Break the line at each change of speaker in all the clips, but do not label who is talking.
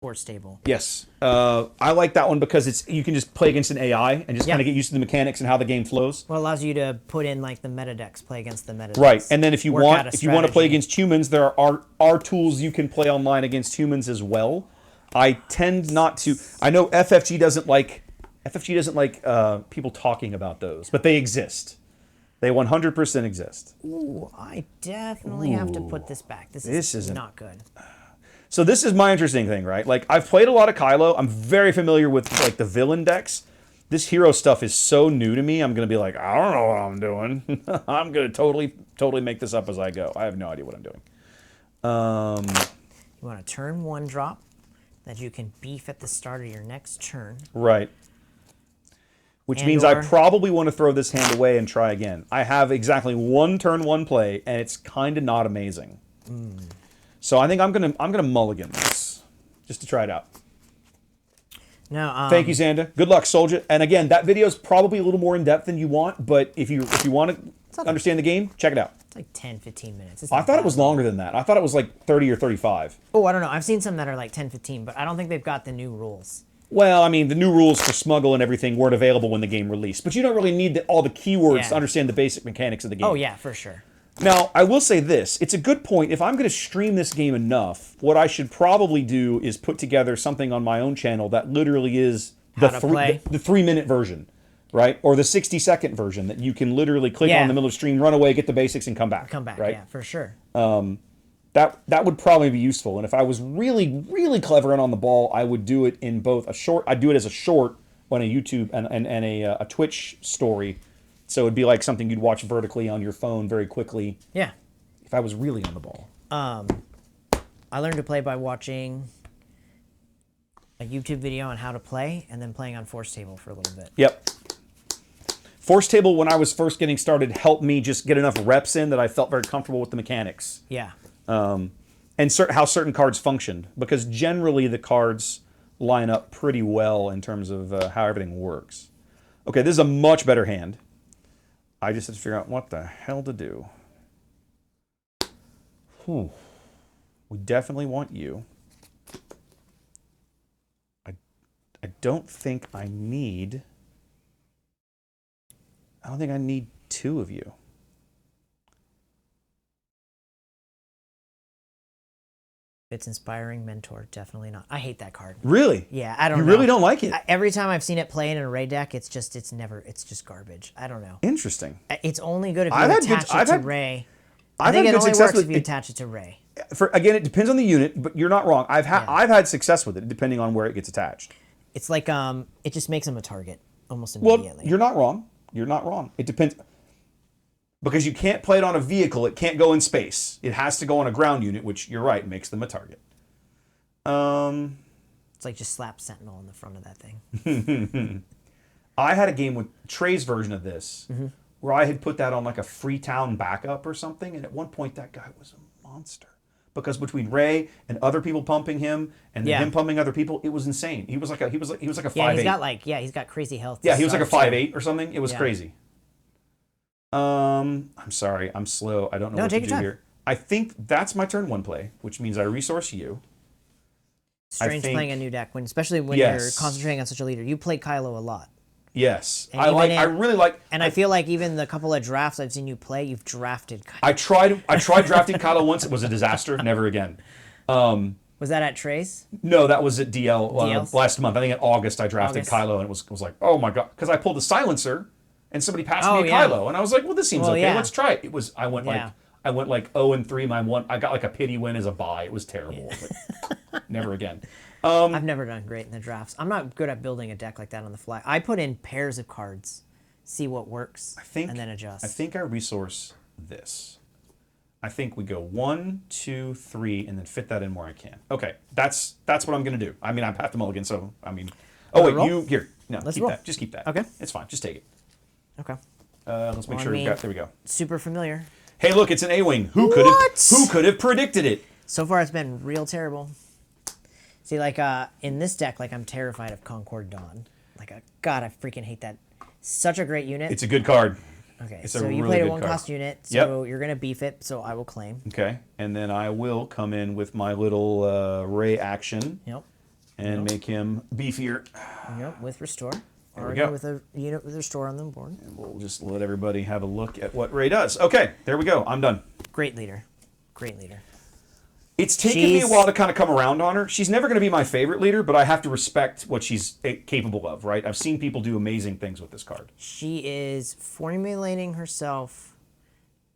Force table.
Yes. I like that one because you can just play against an AI and just kind of get used to the mechanics and how the game flows.
Well, it allows you to put in like the meta decks, play against the meta decks.
Right. And then if you want to
strategy.
play against humans, there are tools you can play online against humans as well. I tend not to. I know FFG doesn't like people talking about those, but they exist. They 100% exist.
Ooh, I definitely have to put this back. This is not good.
So this is my interesting thing, right? Like, I've played a lot of Kylo. I'm very familiar with like the villain decks. This hero stuff is so new to me. I'm gonna be like, I don't know what I'm doing. I'm gonna totally make this up as I go. I have no idea what I'm doing.
You want a turn 1 drop that you can beef at the start of your next turn.
Right. Which means I probably want to throw this hand away and try again. I have exactly one turn 1 play, and it's kind of not amazing. So I think I'm gonna mulligan this just to try it out.
No.
Thank you, Xanda. Good luck, soldier. And again, that video is probably a little more in depth than you want, but if you want to understand the game, check it out.
It's like 10, 15 minutes.
I thought it was longer than that. I thought it was like 30 or 35.
Oh, I don't know. I've seen some that are like 10, 15, but I don't think they've got the new rules.
Well, I mean, the new rules for smuggle and everything weren't available when the game released, but you don't really need all the keywords to understand the basic mechanics of the game.
Oh yeah, for sure.
Now, I will say this. It's a good point. If I'm going to stream this game enough, what I should probably do is put together something on my own channel that literally is the 3-minute version, right? Or the 60-second version that you can literally click on in the middle of the stream, run away, get the basics, and come back. Right?
Yeah, for sure.
That would probably be useful. And if I was really, really clever and on the ball, I would do it in both a short. I'd do it as a short on a YouTube and a Twitch story. So it'd be like something you'd watch vertically on your phone very quickly.
Yeah.
If I was really on the ball.
I learned to play by watching a YouTube video on how to play and then playing on Force Table for a little bit.
Yep. Force Table, when I was first getting started, helped me just get enough reps in that I felt very comfortable with the mechanics.
Yeah.
And how certain cards functioned. Because generally the cards line up pretty well in terms of how everything works. Okay, this is a much better hand. I just have to figure out what the hell to do. We definitely want you. I don't think I need... I don't think I need 2 of you.
It's inspiring mentor, definitely not. I hate that card.
Really?
Yeah, I don't know.
You really don't like it?
Every time I've seen it play in an array deck, it's just garbage. I don't know.
Interesting.
It's only good if you attach it to Rey. I think it only works if you attach it to Rey.
Again, it depends on the unit, but you're not wrong. I've had success with it, depending on where it gets attached.
It's like it just makes him a target almost immediately.
Well, you're not wrong. You're not wrong. It depends. Because you can't play it on a vehicle. It can't go in space. It has to go on a ground unit, which, you're right, makes them a target.
It's like just slap Sentinel on the front of that thing.
I had a game with Trey's version of this, where I had put that on like a Freetown backup or something, and at one point that guy was a monster. Because between Rey and other people pumping him, and then him pumping other people, it was insane. He was like a 5'8".
He's got crazy health.
Yeah, he was like a 5'8" or something. It was crazy. I'm sorry, I'm slow. I don't know what to do here. I think that's my turn 1 play, which means I resource you.
Strange playing a new deck, especially when you're concentrating on such a leader. You play Kylo a lot.
Yes, I really like.
And I feel like even the couple of drafts I've seen you play, you've drafted Kylo.
I tried drafting Kylo once. It was a disaster. Never again.
Was that at Trey's?
No, that was at DL last month. I think in August I drafted Kylo, and it was like, oh my god, because I pulled a silencer, and somebody passed me a Kylo, and I was like, well, this seems okay. Let's try it. I went like 0-3. I got like a pity win as a bye. It was terrible. But never again.
I've never done great in the drafts. I'm not good at building a deck like that on the fly. I put in pairs of cards, see what works, and then adjust.
I think I resource this. I think we go 1, 2, 3, and then fit that in where I can. Okay, that's what I'm gonna do. I mean, I have to mulligan, so I mean. Oh wait, you here? No, let's keep that. Just keep that.
Okay,
it's fine. Just take it.
Okay.
Let's make sure we've got. There we go.
Super familiar.
Hey, look, it's an A-wing. Who could have predicted it?
So far, it's been real terrible. See, like in this deck, like I'm terrified of Concord Dawn. Like, God, I freaking hate that. Such a great unit.
It's a good card.
Okay, so you played a 1-cost unit, so you're gonna beef it. So I will claim.
Okay, and then I will come in with my little Rey action.
Yep.
and make him beefier.
Yep, with restore.
There we go.
With a unit with restore on the board.
And we'll just let everybody have a look at what Rey does. Okay, there we go. I'm done.
Great leader. Great leader.
It's taken me a while to kind of come around on her. She's never going to be my favorite leader, but I have to respect what she's capable of, right? I've seen people do amazing things with this card.
She is formulating herself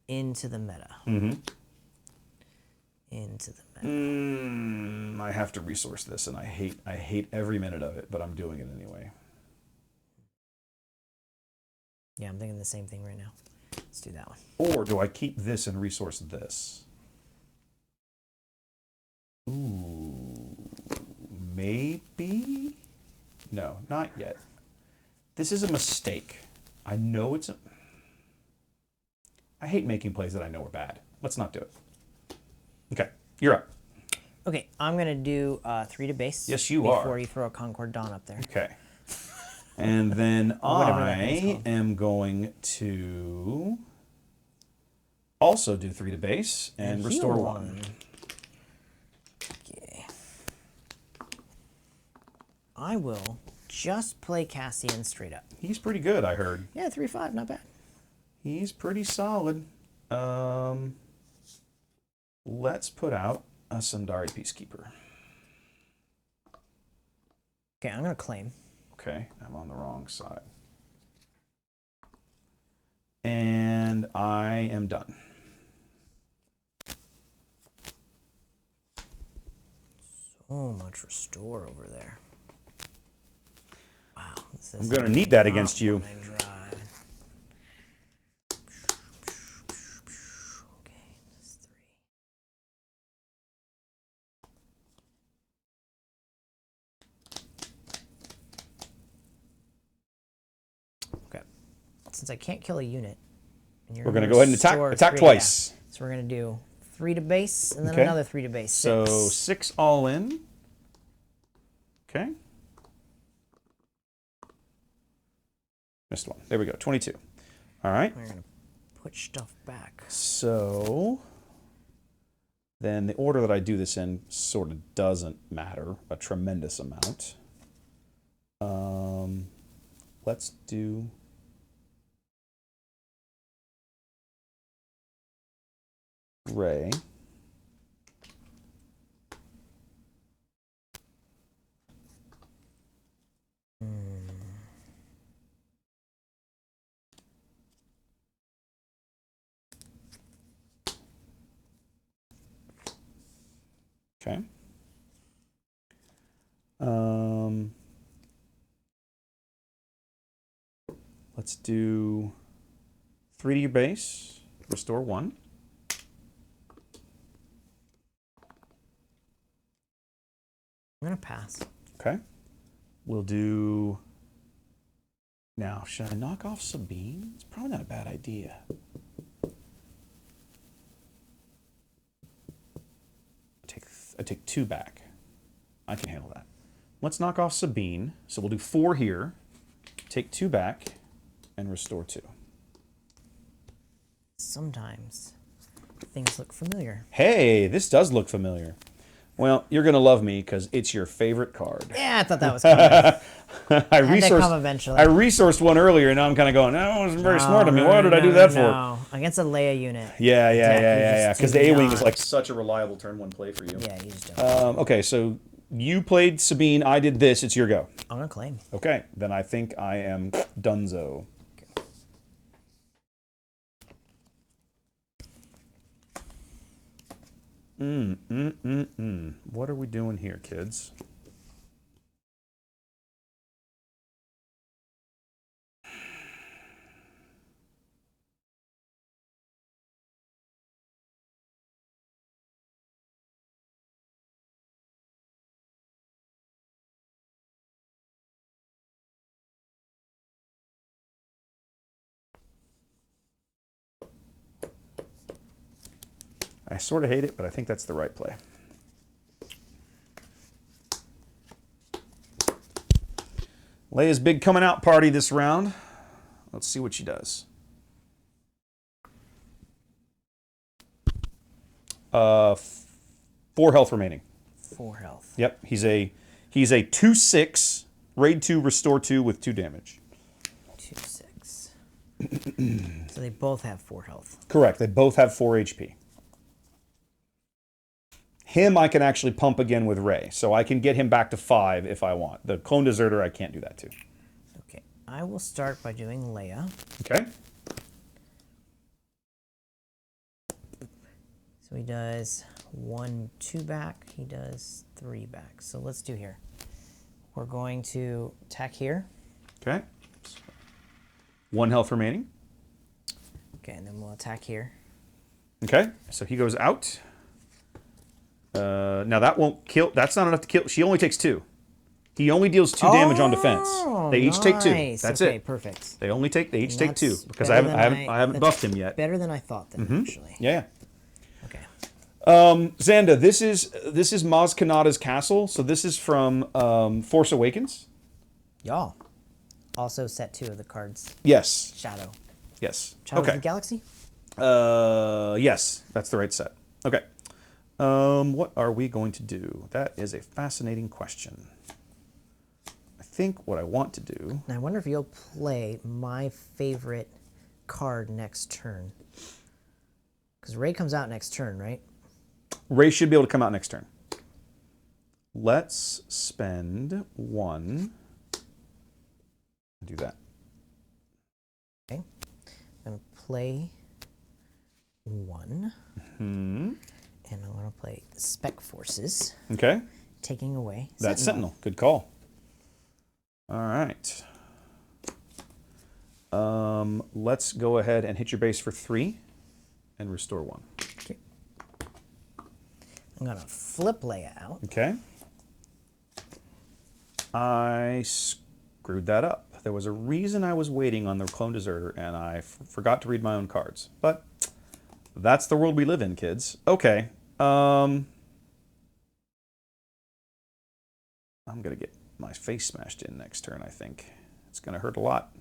into the meta. Mm-hmm. Into the meta.
I have to resource this, and I hate every minute of it, but I'm doing it anyway.
Yeah, I'm thinking the same thing right now. Let's do that one.
Or do I keep this and resource this? Ooh, maybe? No, not yet. This is a mistake. I know it's a... I hate making plays that I know are bad. Let's not do it. Okay, you're up.
Okay, I'm going to do 3 to base.
Yes, you are.
Before you throw a Concord Dawn up there.
Okay. And then I am going to also do 3 to base and restore 1.
Okay. I will just play Cassian straight up.
He's pretty good, I heard.
Yeah, 3/5, not bad.
He's pretty solid. Let's put out a Sundari Peacekeeper.
Okay, I'm going to claim.
Okay, I'm on the wrong side. And I am done.
So much restore over there. Wow.
I'm going to need that against you.
Okay, that's 3. Okay. Since I can't kill a unit,
we're going to go ahead and attack twice.
Yeah. So we're going to do 3 to base and then another 3 to base. 6.
So 6 all in. Okay. Missed one. There we go. 22. All right.
We're going to put stuff back.
So then the order that I do this in sort of doesn't matter a tremendous amount. Let's do... Rey. Okay. Let's do 3 to your base, restore 1.
I'm going to pass.
Okay. We'll do... Now, should I knock off Sabine? It's probably not a bad idea. I take 2 back. I can handle that. Let's knock off Sabine. So we'll do 4 here. Take 2 back and restore 2.
Sometimes things look familiar.
Hey, this does look familiar. Well, you're going to love me because it's your favorite card.
Yeah, I thought that was coming.
I resourced one earlier, and now I'm kind of going, that wasn't very smart of me. What did I do that for?
Against a Leia unit.
Yeah. Because the A-Wing is like such a reliable turn 1 play for you.
Yeah, you just don't.
Okay, so you played Sabine. I did this. It's your go.
I'm going to claim.
Okay, then I think I am donezo. What are we doing here, kids? I sort of hate it, but I think that's the right play. Leia's big coming out party this round. Let's see what she does. 4 health remaining.
4 health.
Yep, he's He's a 2/6, raid 2, restore 2 with 2 damage.
2/6. So they both have 4 health.
Correct. They both have 4 HP. Him, I can actually pump again with Rey, so I can get him back to 5 if I want. The clone deserter, I can't do that to.
Okay, I will start by doing Leia.
Okay.
So he does 1, 2 back. He does 3 back. So let's do here. We're going to attack here.
Okay. 1 health remaining.
Okay, and then we'll attack here.
Okay, so he goes out. Now that won't kill. That's not enough to kill. She only takes 2. He only deals 2 damage on defense. They each take 2. That's
okay,
it.
Perfect.
They each take 2 because
better
I haven't buffed him yet.
Better than I thought then, actually.
Yeah.
Okay.
Xanda, this is Maz Kanata's castle. So this is from Force Awakens.
Y'all. Also set 2 of the cards.
Yes.
Shadow.
Yes.
Shadow
Okay.
of the Galaxy?
Yes, that's the right set. Okay. What are we going to do? That is a fascinating question. I think what I want to do...
Now, I wonder if you'll play my favorite card next turn. Because Rey comes out next turn, right?
Rey should be able to come out next turn. Let's spend 1. Do that.
Okay. I'm going to play 1. And I'm going to play Spec Forces.
Okay.
Taking away
That's Sentinel. Good call. All right. Let's go ahead and hit your base for 3 and restore 1.
Okay. I'm going to flip Leia out.
Okay. I screwed that up. There was a reason I was waiting on the clone deserter, and I forgot to read my own cards. But that's the world we live in, kids. Okay. I'm going to get my face smashed in next turn, I think. It's going to hurt a lot.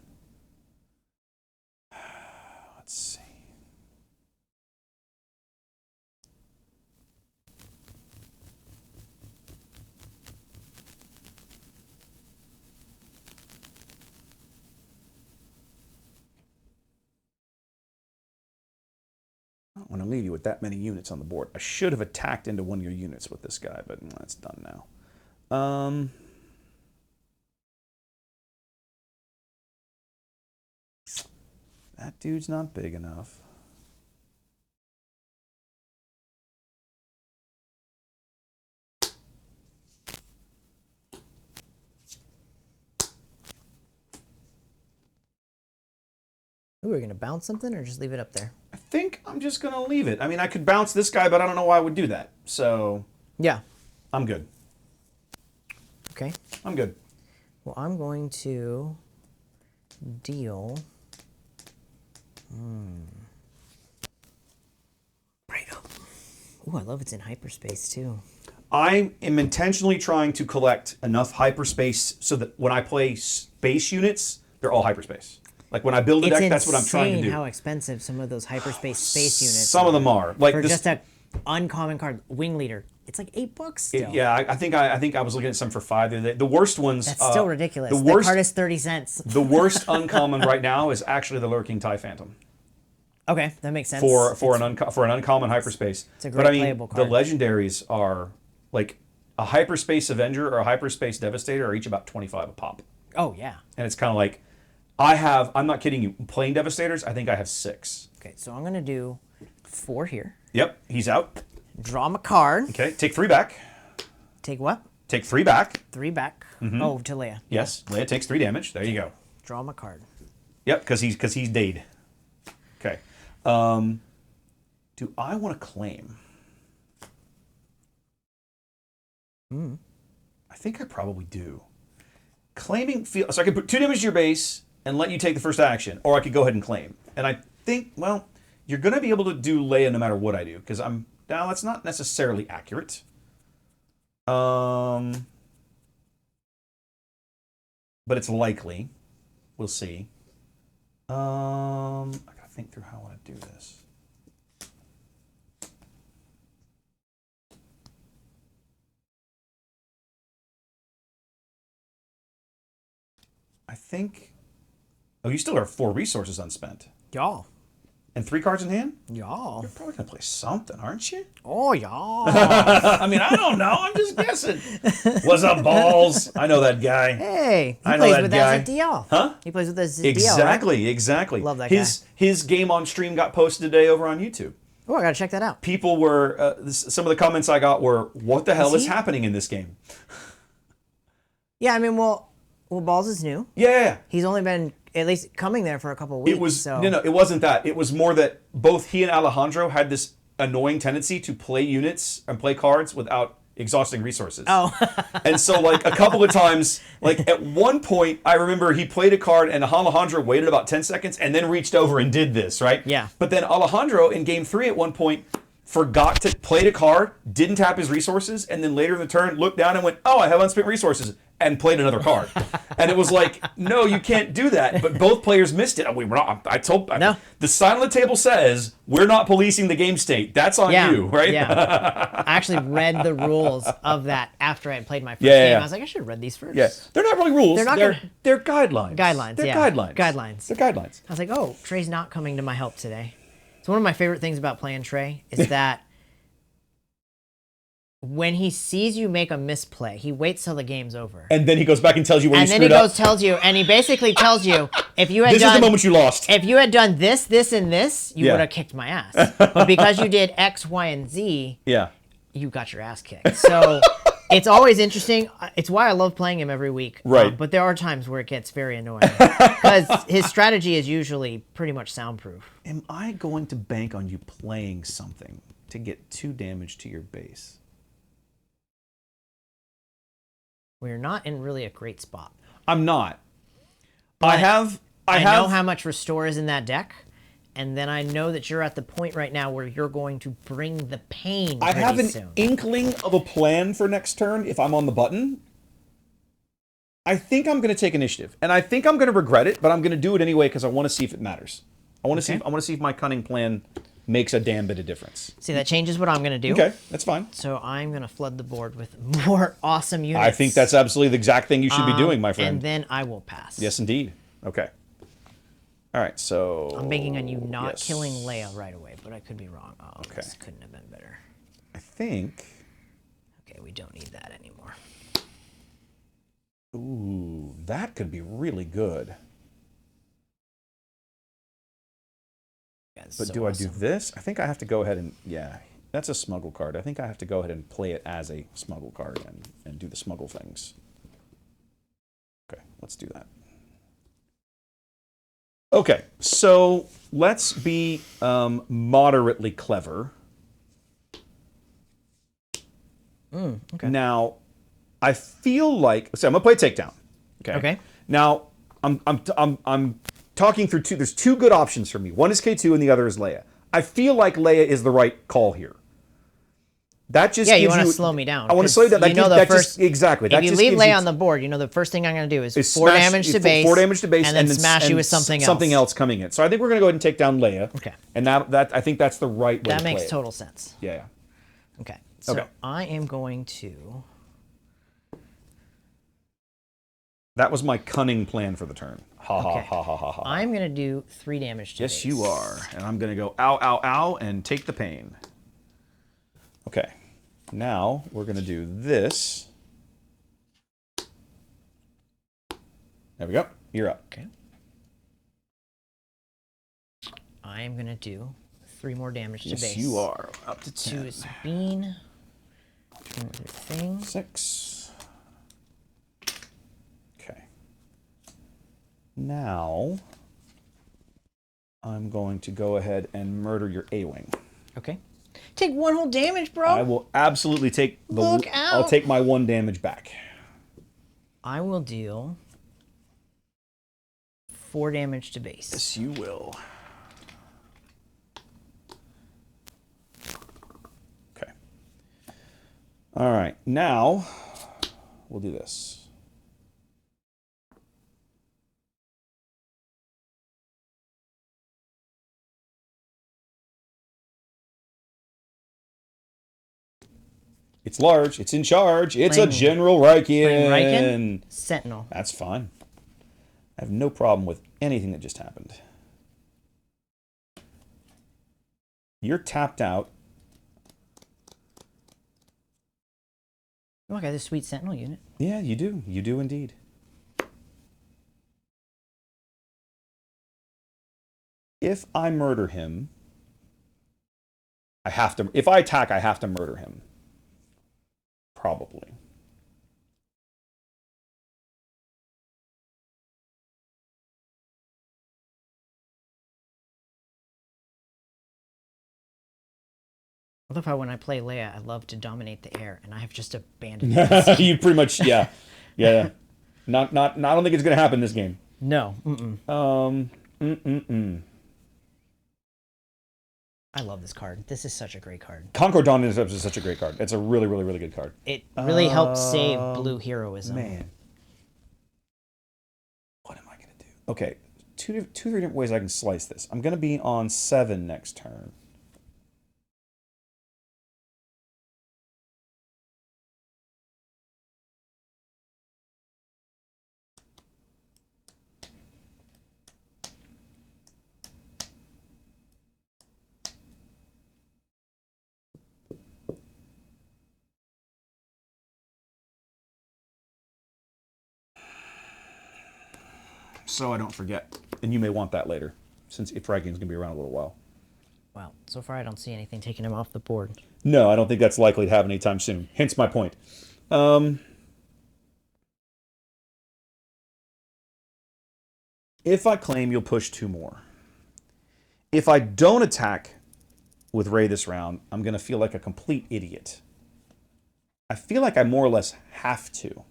Let's see. I don't want to leave you with that many units on the board. I should have attacked into one of your units with this guy, but that's done now. That dude's not big enough.
Ooh, we're going to bounce something or just leave it up there?
I think I'm just going to leave it. I mean, I could bounce this guy, but I don't know why I would do that. So,
yeah.
I'm good.
Okay.
I'm good.
Well, I'm going to deal... Right up. Ooh, I love it's in hyperspace, too.
I am intentionally trying to collect enough hyperspace so that when I play space units, they're all hyperspace. Like when I build a deck, that's what I'm trying to do.
It's insane how expensive some of those hyperspace space units
Some of them are. Like
for
this,
just a uncommon card, Wing Leader. It's like $8 still.
Yeah, I think I was looking at some for 5 the other day. The worst ones.
That's still ridiculous.
The worst
card is 30 cents.
The worst uncommon right now is actually the Lurking TIE Phantom.
Okay, that makes sense.
For an uncommon hyperspace.
It's a great playable card.
The legendaries are like a hyperspace Avenger or a hyperspace Devastator are each about 25 a pop.
Oh yeah.
And it's kind of like I'm not kidding you, playing Devastators, I think I have 6.
Okay, so I'm gonna do 4 here.
Yep, he's out.
Draw him a card.
Okay, take 3 back.
Take what?
Take 3 back.
3 back. Oh, to Leia.
Yes, Leia takes 3 damage. There you go.
Draw him a card.
Yep, because he's dayed. Okay. Do I want to claim? I think I probably do. Claiming so I could put 2 damage to your base and let you take the first action, or I could go ahead and claim. And I think, well, you're going to be able to do Leia no matter what I do, because now that's not necessarily accurate. But it's likely. We'll see. I gotta think through how I want to do this. I think... Oh, you still have 4 resources unspent.
Y'all.
And 3 cards in hand?
Y'all.
You're probably going to play something, aren't you?
Oh, y'all.
I mean, I don't know. I'm just guessing. What's up, balls? I know that guy.
Hey, he
I know
plays
that
with
guy.
us at DL.
Huh?
He plays with us at
Exactly,
DL, right?
exactly.
Love that guy.
His game on stream got posted today over on YouTube.
Oh, I gotta check that out.
People were... some of the comments I got were, what the hell is
he?
happening in this game?
Yeah, I mean, well, Balls is new.
Yeah.
He's only been at least coming there for a couple of weeks.
It was
so.
no, it wasn't that. It was more that both he and Alejandro had this annoying tendency to play units and play cards without exhausting resources.
Oh.
And so, like, a couple of times, like, at one point, I remember he played a card and Alejandro waited about 10 seconds and then reached over and did this, right?
Yeah.
But then Alejandro, in game 3 at one point, forgot to play a card, didn't tap his resources, and then later in the turn looked down and went, oh, I have unspent resources, and played another card. And it was like, no, you can't do that. But both players missed it. We were not,
No.
The sign on the table says, we're not policing the game state. That's on you, right?
Yeah. I actually read the rules of that after I had played my first
Yeah.
game. I was like, I should have read these first.
Yeah. They're not really rules.
They're not
They're guidelines.
Guidelines,
They're
yeah.
guidelines.
Guidelines.
They're guidelines.
I was like, oh, Trey's not coming to my help today. So one of my favorite things about playing Trey is that when he sees you make a misplay, he waits till the game's over.
And then he goes back and tells you where you
And then
screwed
he
up.
goes, tells you, and he basically tells you, if you had
This
done...
is the moment you lost.
If you had done this, this, and this, you
Yeah.
would have kicked my ass. But because you did X, Y, and Z,
Yeah.
you got your ass kicked. So it's always interesting. It's why I love playing him every week.
Right.
But there are times where it gets very annoying. Because his strategy is usually pretty much soundproof.
Am I going to bank on you playing something to get 2 damage to your base?
We're not in really a great spot.
I'm not.
But
I have...
I know how much Restore is in that deck. And then I know that you're at the point right now where you're going to bring the pain
I have an
soon.
inkling of a plan for next turn if I'm on the button. I think I'm going to take initiative. And I think I'm going to regret it, but I'm going to do it anyway because I want to see if it matters. I want to see if my cunning plan makes a damn bit of difference.
See, that changes what I'm going to do.
Okay, that's fine.
So I'm going to flood the board with more awesome units.
I think that's absolutely the exact thing you should be doing, my friend.
And then I will pass.
Yes, indeed. Okay. All right, so...
I'm banking on you not killing Leia right away, but I could be wrong. Oh,
Okay.
This couldn't have been better.
I think...
Okay, we don't need that anymore.
Ooh, that could be really good.
That's
But
so
do I
awesome.
do this? I think I have to go ahead and... Yeah, that's a smuggle card. I think I have to go ahead and play it as a smuggle card and do the smuggle things. Okay, let's do that. Okay, so let's be moderately clever.
Okay.
Now, I feel like... So I'm going to play Takedown.
Okay.
Now, I'm talking through two... There's 2 good options for me. One is K2 and the other is Leia. I feel like Leia is the right call here. That just
Yeah, you
gives
want to slow me down.
I want to slow you down.
You know the first...
Exactly.
If you leave Leia on the board, you know the first thing I'm going to do is 4 damage to base.
4 damage to base,
and then smash you with something else.
Something else coming in. So I think we're going to go ahead and take down Leia.
Okay.
And that I think that's the right way to
That
play
makes
it.
total sense.
Yeah.
Okay. So
Okay.
I am going to...
That was my cunning plan for the turn. Ha ha
Okay.
ha ha ha ha.
I'm going to do 3 damage to
Yes,
base.
you are. And I'm going to go ow, ow, ow, and take the pain. Okay. Now, we're going to do this. There we go. You're up.
Okay. I am going to do 3 more damage to
Yes,
base.
you are. Up to 10.
To his bean. Turn with your thing.
6. Okay. Now, I'm going to go ahead and murder your A-Wing.
Okay. Take 1 whole damage, bro.
I will absolutely take the...
Look out.
I'll take my 1 damage back.
I will deal 4 damage to base.
Yes, you will. Okay. All right. Now, we'll do this. It's large. It's in charge. It's a
Playing-
General
Playing
Riken.
Riken? Sentinel.
That's fine. I have no problem with anything that just happened. You're tapped out.
Oh, I got this sweet Sentinel unit.
Yeah, you do. You do indeed. If I murder him, I have to... If I attack, I have to murder him. Probably.
I love how when I play Leia, I love to dominate the air, and I have just abandoned it.
You pretty much, yeah. Yeah. I don't think it's going to happen this game.
No. I love this card. This is such a great card.
Concord Dawn is such a great card. It's a really, really, really good card.
It really helps save blue heroism.
Man. What am I going to do? Okay. Two, 3 different ways I can slice this. I'm going to be on 7 next turn. So I don't forget. And you may want that later, since Ifragin's going to be around a little while.
Well, so far I don't see anything taking him off the board.
No, I don't think that's likely to happen anytime soon. Hence my point. If I claim, you'll push 2 more. If I don't attack with Rey this round, I'm going to feel like a complete idiot. I feel like I more or less have to.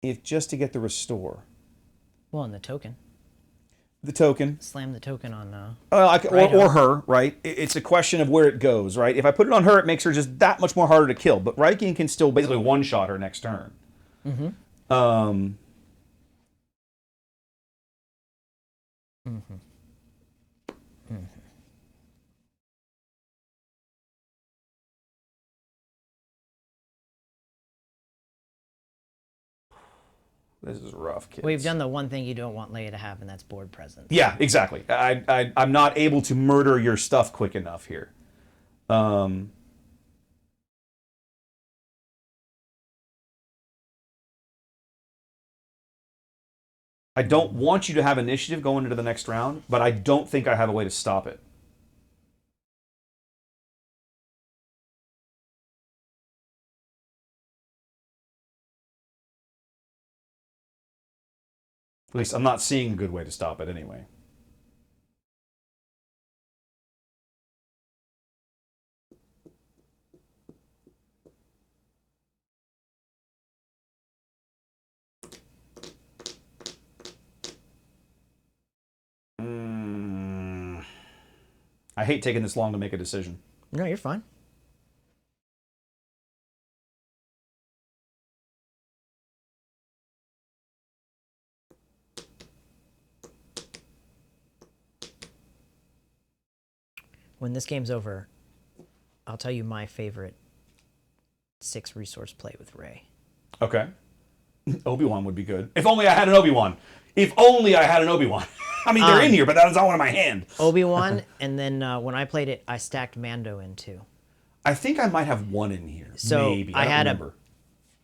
If just to get the restore.
Well, and the token.
The token.
Slam the token on...
or her, right? It's a question of where it goes, right? If I put it on her, it makes her just that much more harder to kill. But Raikin can still basically one-shot her next turn.
Mm-hmm.
This is rough, kids.
Well, you've done the one thing you don't want Leia to have, and that's board presence.
Yeah, exactly. I'm not able to murder your stuff quick enough here. I don't want you to have initiative going into the next round, but I don't think I have a way to stop it. At least I'm not seeing a good way to stop it anyway. I hate taking this long to make a decision.
No, you're fine. When this game's over, I'll tell you my favorite 6 resource play with Rey.
Okay. Obi-Wan would be good. If only I had an Obi-Wan. If only I had an Obi-Wan. I mean, they're in here, but that was not one in my hand.
Obi-Wan, and then when I played it, I stacked Mando in too.
I think I might have one in here.
So
maybe.
I had
remember.
A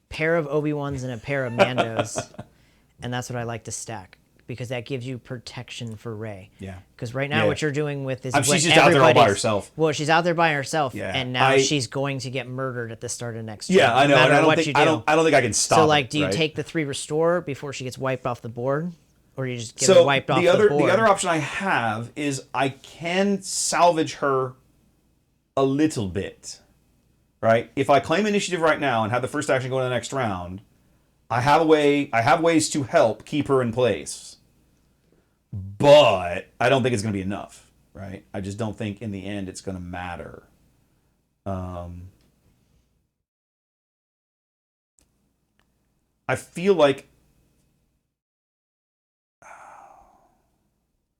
pair of Obi-Wans and a pair of Mandos, and that's what I like to stack, because that gives you protection for Rey.
Yeah.
Because right now what you're doing with is
she's just out there all by herself.
Well, she's out there by herself, and now she's going to get murdered at the start of next turn.
Yeah, I know.
No matter
and
what you do.
I don't think I can stop.
So, like,
it,
do you
right?
take the 3 restore before she gets wiped off the board, or you just get her wiped off the board?
The other option I have is I can salvage her a little bit, right? If I claim initiative right now and have the first action go in the next round, I have a way. I have ways to help keep her in place. But I don't think it's going to be enough, right? I just don't think in the end it's going to matter. I feel like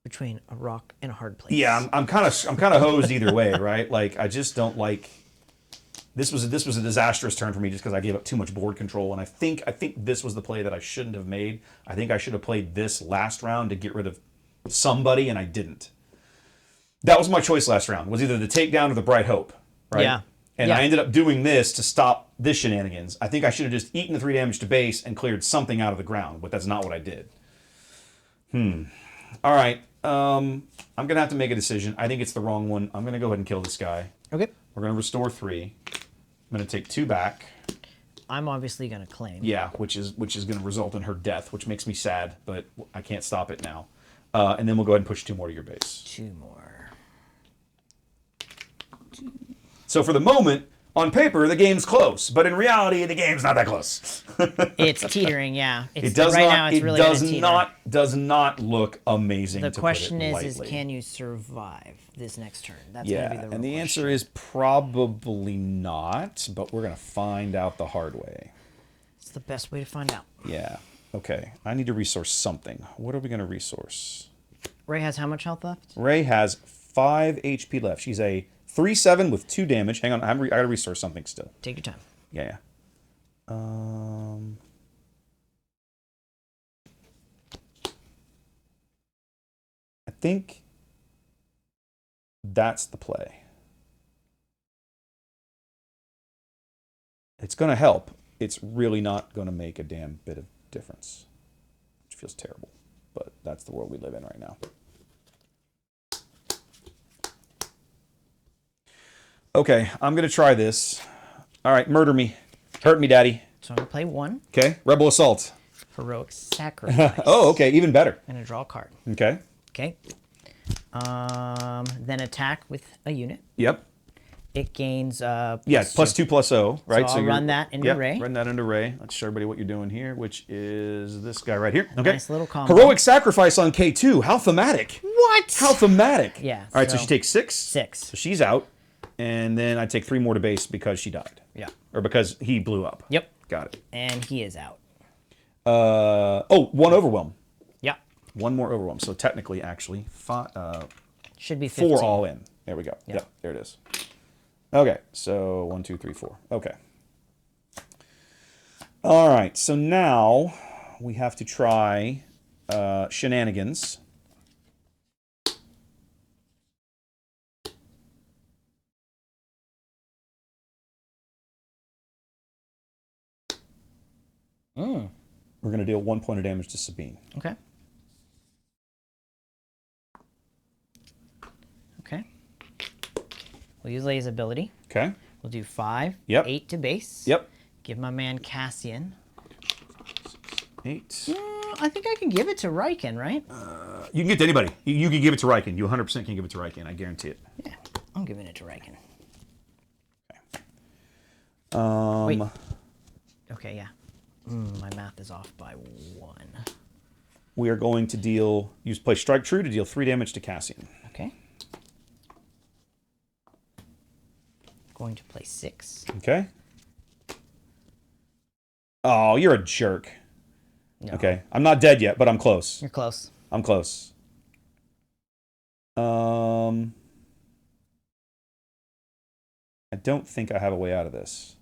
between a rock and a hard place.
Yeah, I'm kind of hosed either way, right? Like I just don't like This was a disastrous turn for me just because I gave up too much board control, and I think this was the play that I shouldn't have made. I think I should have played this last round to get rid of somebody, and I didn't. That was my choice last round. Was either the takedown or the bright hope, right?
Yeah.
And I ended up doing this to stop this shenanigans. I think I should have just eaten the 3 damage to base and cleared something out of the ground, but that's not what I did. All right. I'm going to have to make a decision. I think it's the wrong one. I'm going to go ahead and kill this guy.
Okay.
We're going to restore 3. I'm going to take 2 back.
I'm obviously going to claim.
Yeah, which is going to result in her death, which makes me sad, but I can't stop it now. And then we'll go ahead and push 2 more to your base.
2 more.
So for the moment, on paper, the game's close, but in reality, the game's not that close.
It's teetering, yeah.
It does
right
not.
now, it's
It
really
does not look amazing.
The
to
question
put it
is
lightly.
can you survive this next turn? That's
Yeah,
gonna be the
and
real
the answer
question.
is probably not, but we're gonna find out the hard way.
It's the best way to find out.
Yeah. Okay. I need to resource something. What are we gonna resource?
Ray has how much health left?
Ray has 5 HP left. She's a 3/7 with 2 damage. Hang on, I gotta resource something still.
Take your time.
Yeah. I think that's the play. It's going to help. It's really not going to make a damn bit of difference, which feels terrible, but that's the world we live in right now. Okay, I'm going to try this. All right, murder me. Hurt me, daddy.
So I'm gonna play 1.
Okay, Rebel Assault.
Heroic Sacrifice.
Oh, okay, even better.
I'm gonna draw a card.
Okay.
Okay. Then attack with a unit.
Yep.
It gains
Yeah, +2/+0, right?
So I'll run that into Ray.
Run that into Ray. Let's show everybody what you're doing here, which is this guy right here. Okay.
Nice little combo.
Heroic Sacrifice on K2. How thematic.
What?
How thematic.
Yeah,
All right, so
so-
she takes 6.
6.
So she's out. And then I take 3 more to base because she died.
Yeah.
Or because he blew up.
Yep.
Got it.
And he is out.
1 Overwhelm.
Yeah.
1 more Overwhelm. So technically, actually,
Should be 15.
4 all in. There we go. Yep, there it is. Okay, so 1, 2, 3, 4. Okay. All right, so now we have to try shenanigans. We're going to deal 1 point of damage to Sabine.
Okay. Okay. We'll use Leia's ability.
Okay.
We'll do 5.
Yep.
8 to base.
Yep.
Give my man Cassian.
8.
I think I can give it to Riken, right?
You can get to anybody. You can give it to Riken. You 100% can give it to Riken. I guarantee it.
Yeah. I'm giving it to Riken.
Okay.
Wait. Okay, yeah. My math is off by 1.
We are going to deal... play Strike True to deal 3 damage to Cassian.
Okay. Going to play 6.
Okay. Oh, you're a jerk.
No.
Okay. I'm not dead yet, but I'm close.
You're close.
I'm close. I don't think I have a way out of this.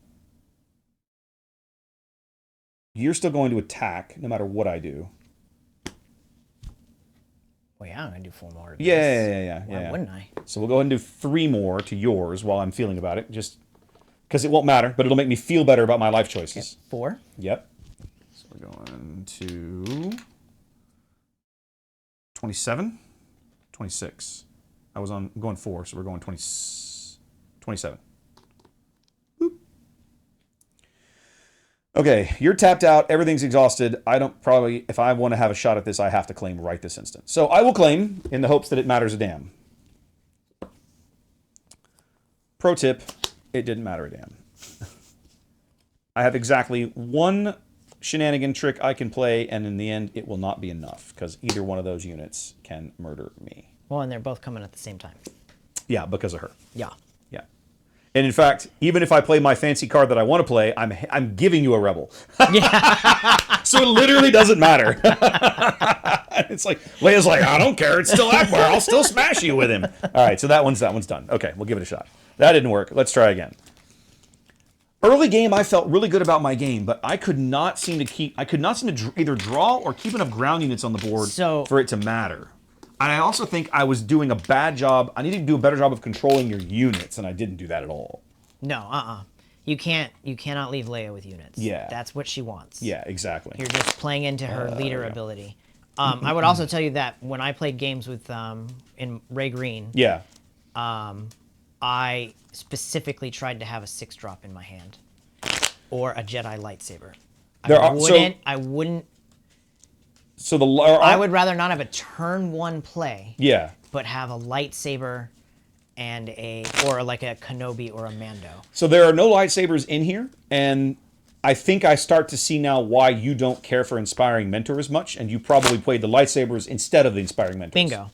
You're still going to attack no matter what I do.
Well, yeah, I'm going to do 4 more.
Yeah.
Why wouldn't I?
So we'll go ahead and do 3 more to yours while I'm feeling about it. Just because it won't matter, but it'll make me feel better about my life choices.
4.
Yep. So we're going to 27, 26. I'm going 4, so we're going 27. Okay, you're tapped out. Everything's exhausted. If I want to have a shot at this, I have to claim right this instant. So I will claim in the hopes that it matters a damn. Pro tip, it didn't matter a damn. I have exactly 1 shenanigan trick I can play, and in the end, it will not be enough, because either one of those units can murder me.
Well, and they're both coming at the same time.
Yeah, because of her.
Yeah.
Yeah. And in fact, even if I play my fancy card that I want to play, I'm giving you a rebel. Yeah. So it literally doesn't matter. It's like, Leia's like, I don't care. It's still Akbar. I'll still smash you with him. All right, so that one's done. Okay, we'll give it a shot. That didn't work. Let's try again. Early game, I felt really good about my game, but I could not seem to either draw or keep enough ground units on the board for it to matter. And I also think I was doing a bad job. I needed to do a better job of controlling your units, and I didn't do that at all.
No, You cannot leave Leia with units.
Yeah.
That's what she wants.
Yeah, exacy.
You're just playing into her leader ability. I would also tell you that when I played games with in Rey Green,
yeah,
I specifically tried to have a 6-drop in my hand or a Jedi lightsaber. I wouldn't.
So the
I would rather not have a turn 1 play.
Yeah.
But have a lightsaber and or like a Kenobi or a Mando.
So there are no lightsabers in here, and I think I start to see now why you don't care for Inspiring Mentor as much, and you probably played the lightsabers instead of the Inspiring Mentors.
Bingo.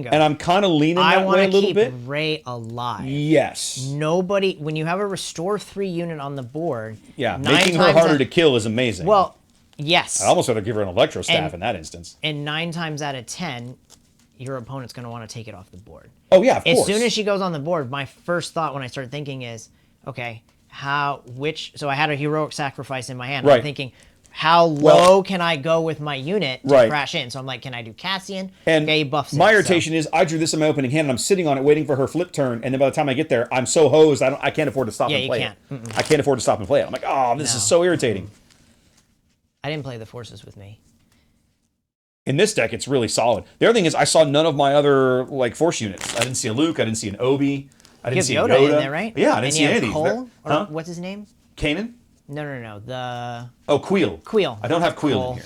And I'm kind of leaning that way a little bit.
I want to keep Rey alive.
Yes.
Nobody, when you have a Restore 3 unit on the board,
making her harder to kill is amazing.
Well, yes.
I'd almost rather give her an Electro Staff in that instance.
And 9 times out of 10, your opponent's going to want to take it off the board.
Oh, yeah, of course.
As soon as she goes on the board, my first thought when I started thinking is, okay, so I had a heroic sacrifice in my hand.
Right.
I'm thinking, how low can I go with my unit to crash in? So I'm like, can I do Cassian?
And
okay, buff 6,
my irritation is I drew this in my opening hand, and I'm sitting on it waiting for her flip turn, and then by the time I get there, I'm so hosed, I can't afford to stop and play it. I can't afford to stop and play it. I'm like, oh, this is so irritating.
I didn't play the forces with me.
In this deck, it's really solid. The other thing is I saw none of my other force units. I didn't see a Luke. I didn't see an Obi. I didn't see
Yoda
Yoda
in there, right?
Yeah, I didn't see any of these.
Cole, or what's his name?
Kanan?
No.
Queel.
Queel.
I don't have Queel in here.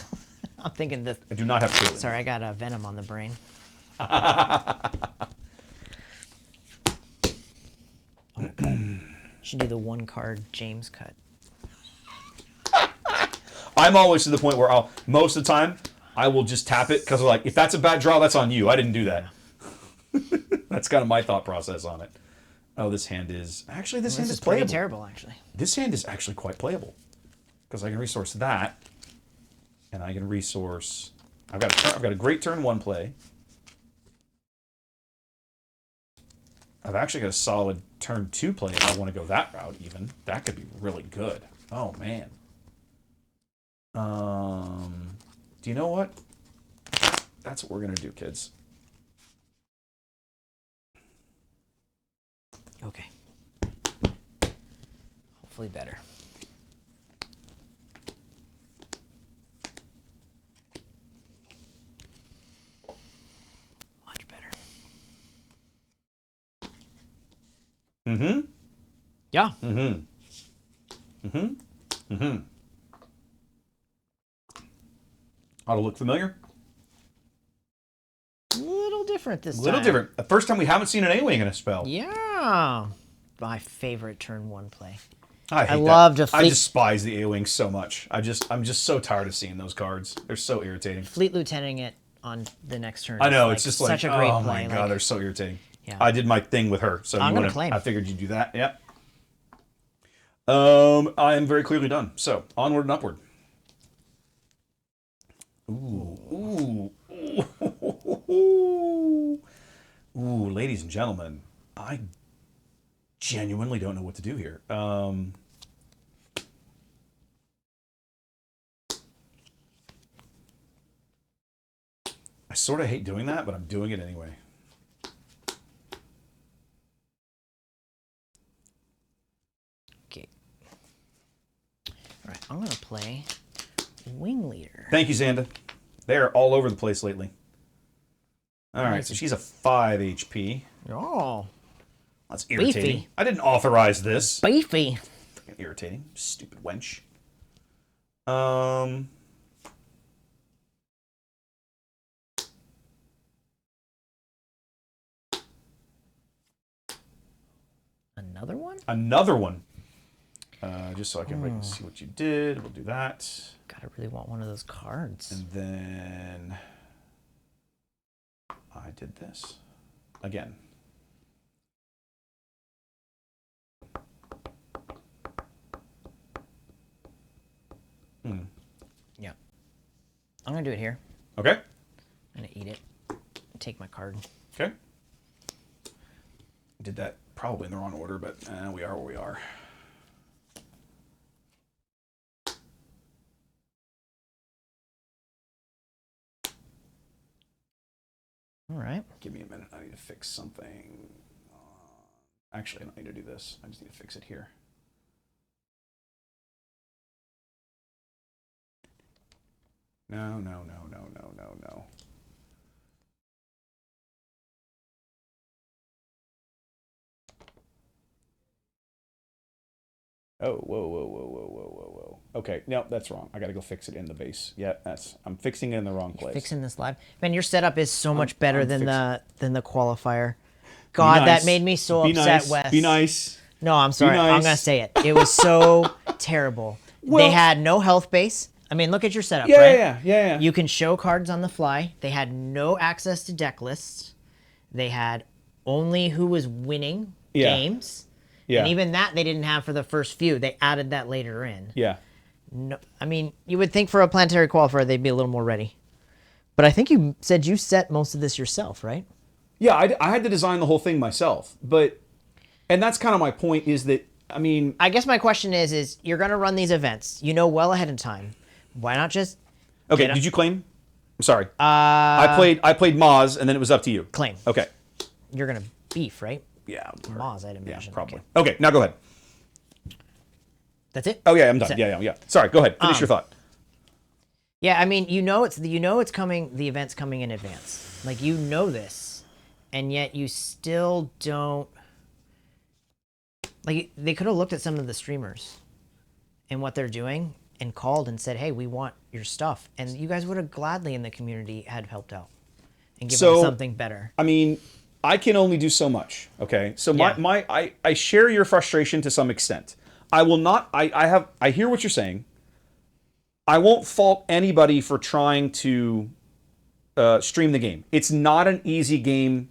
I'm thinking this.
I do not have Queel.
Sorry, I got a Venom on the brain. Should do the 1-card James cut.
I'm always to the point where most of the time I will just tap it because if that's a bad draw, that's on you. I didn't do that. That's kind of my thought process on it. Oh, this hand is actually this hand is playable.
Pretty terrible, actually.
This hand is actually quite playable because I can resource that, and I can resource. I've got a great turn 1 play. I've actually got a solid turn 2 play if I want to go that route. Even that could be really good. Oh man. Do you know what? That's what we're gonna do, kids.
Okay. Hopefully better. Much better.
Mm-hmm.
Yeah.
Mm-hmm. Mm-hmm. Mm-hmm. Ought to look familiar.
A little different this time.
A little different. The first time we haven't seen an A-Wing in a spell.
Yeah. My favorite turn 1 play.
I despise the A-Wing so much. I'm just so tired of seeing those cards. They're so irritating.
Fleet Lieutenanting it on the next turn.
I know, it's just
such a great
oh
play.
My God, they're so irritating.
Yeah.
I did my thing with her, so
I'm gonna claim.
I figured you'd do that. Yep. I am very clearly done. So onward and upward. Ooh. Ooh, ladies and gentlemen, I genuinely don't know what to do here. I sort of hate doing that, but I'm doing it anyway.
Okay. All right, I'm going to play Wing Leader.
Thank you, Xanda. They're all over the place lately. All right, so she's a 5 HP.
Oh.
That's irritating.
Beefy.
I didn't authorize this.
Beefy.
Fucking irritating. Stupid wench.
Another one?
Another one. Just so I can see what you did. We'll do that.
God, I really want one of those cards.
And then I did this again.
Yeah. I'm going to do it here.
Okay.
I'm going to eat it. Take my card.
Okay. Did that probably in the wrong order, but we are where we are.
right.
Give me a minute. I need to fix something. Actually, I don't need to do this. I just need to fix it here. No. Oh, whoa. Okay, no, that's wrong. I got to go fix it in the base. Yeah, I'm fixing it in the wrong place.
Fixing this live. Man, your setup is so much better than the qualifier. God, that made me so upset, Wes.
Be nice.
No, I'm sorry.
Nice.
I'm going to say it. It was so terrible. They had no health base. I mean, look at your setup, right?
Yeah.
You can show cards on the fly. They had no access to deck lists. They had only who was winning games. Yeah. And even that they didn't have for the first few. They added that later in.
Yeah.
No, I mean, you would think for a planetary qualifier they'd be a little more ready. But I think you said you set most of this yourself, right?
Yeah, I had to design the whole thing myself. And that's kind of my point is that, I mean...
I guess my question is you're going to run these events. You know well ahead of time. Why not just...
Okay, did you claim? I'm sorry. I played Maz, and then it was up to you.
Claim.
Okay.
You're going to beef, right?
Yeah.
Maz, I'd imagine.
Yeah, probably. Okay, now go ahead.
That's it?
Oh, yeah, I'm done. Yeah. Sorry, go ahead. Finish your thought.
Yeah, I mean, it's coming, the event's coming in advance. Like, you know this, and yet you still don't... Like, they could have looked at some of the streamers and what they're doing and called and said, hey, we want your stuff. And you guys would have gladly in the community had helped out and given them something better.
I mean, I can only do so much, okay? So I share your frustration to some extent. I will not, I hear what you're saying. I won't fault anybody for trying to stream the game. It's not an easy game.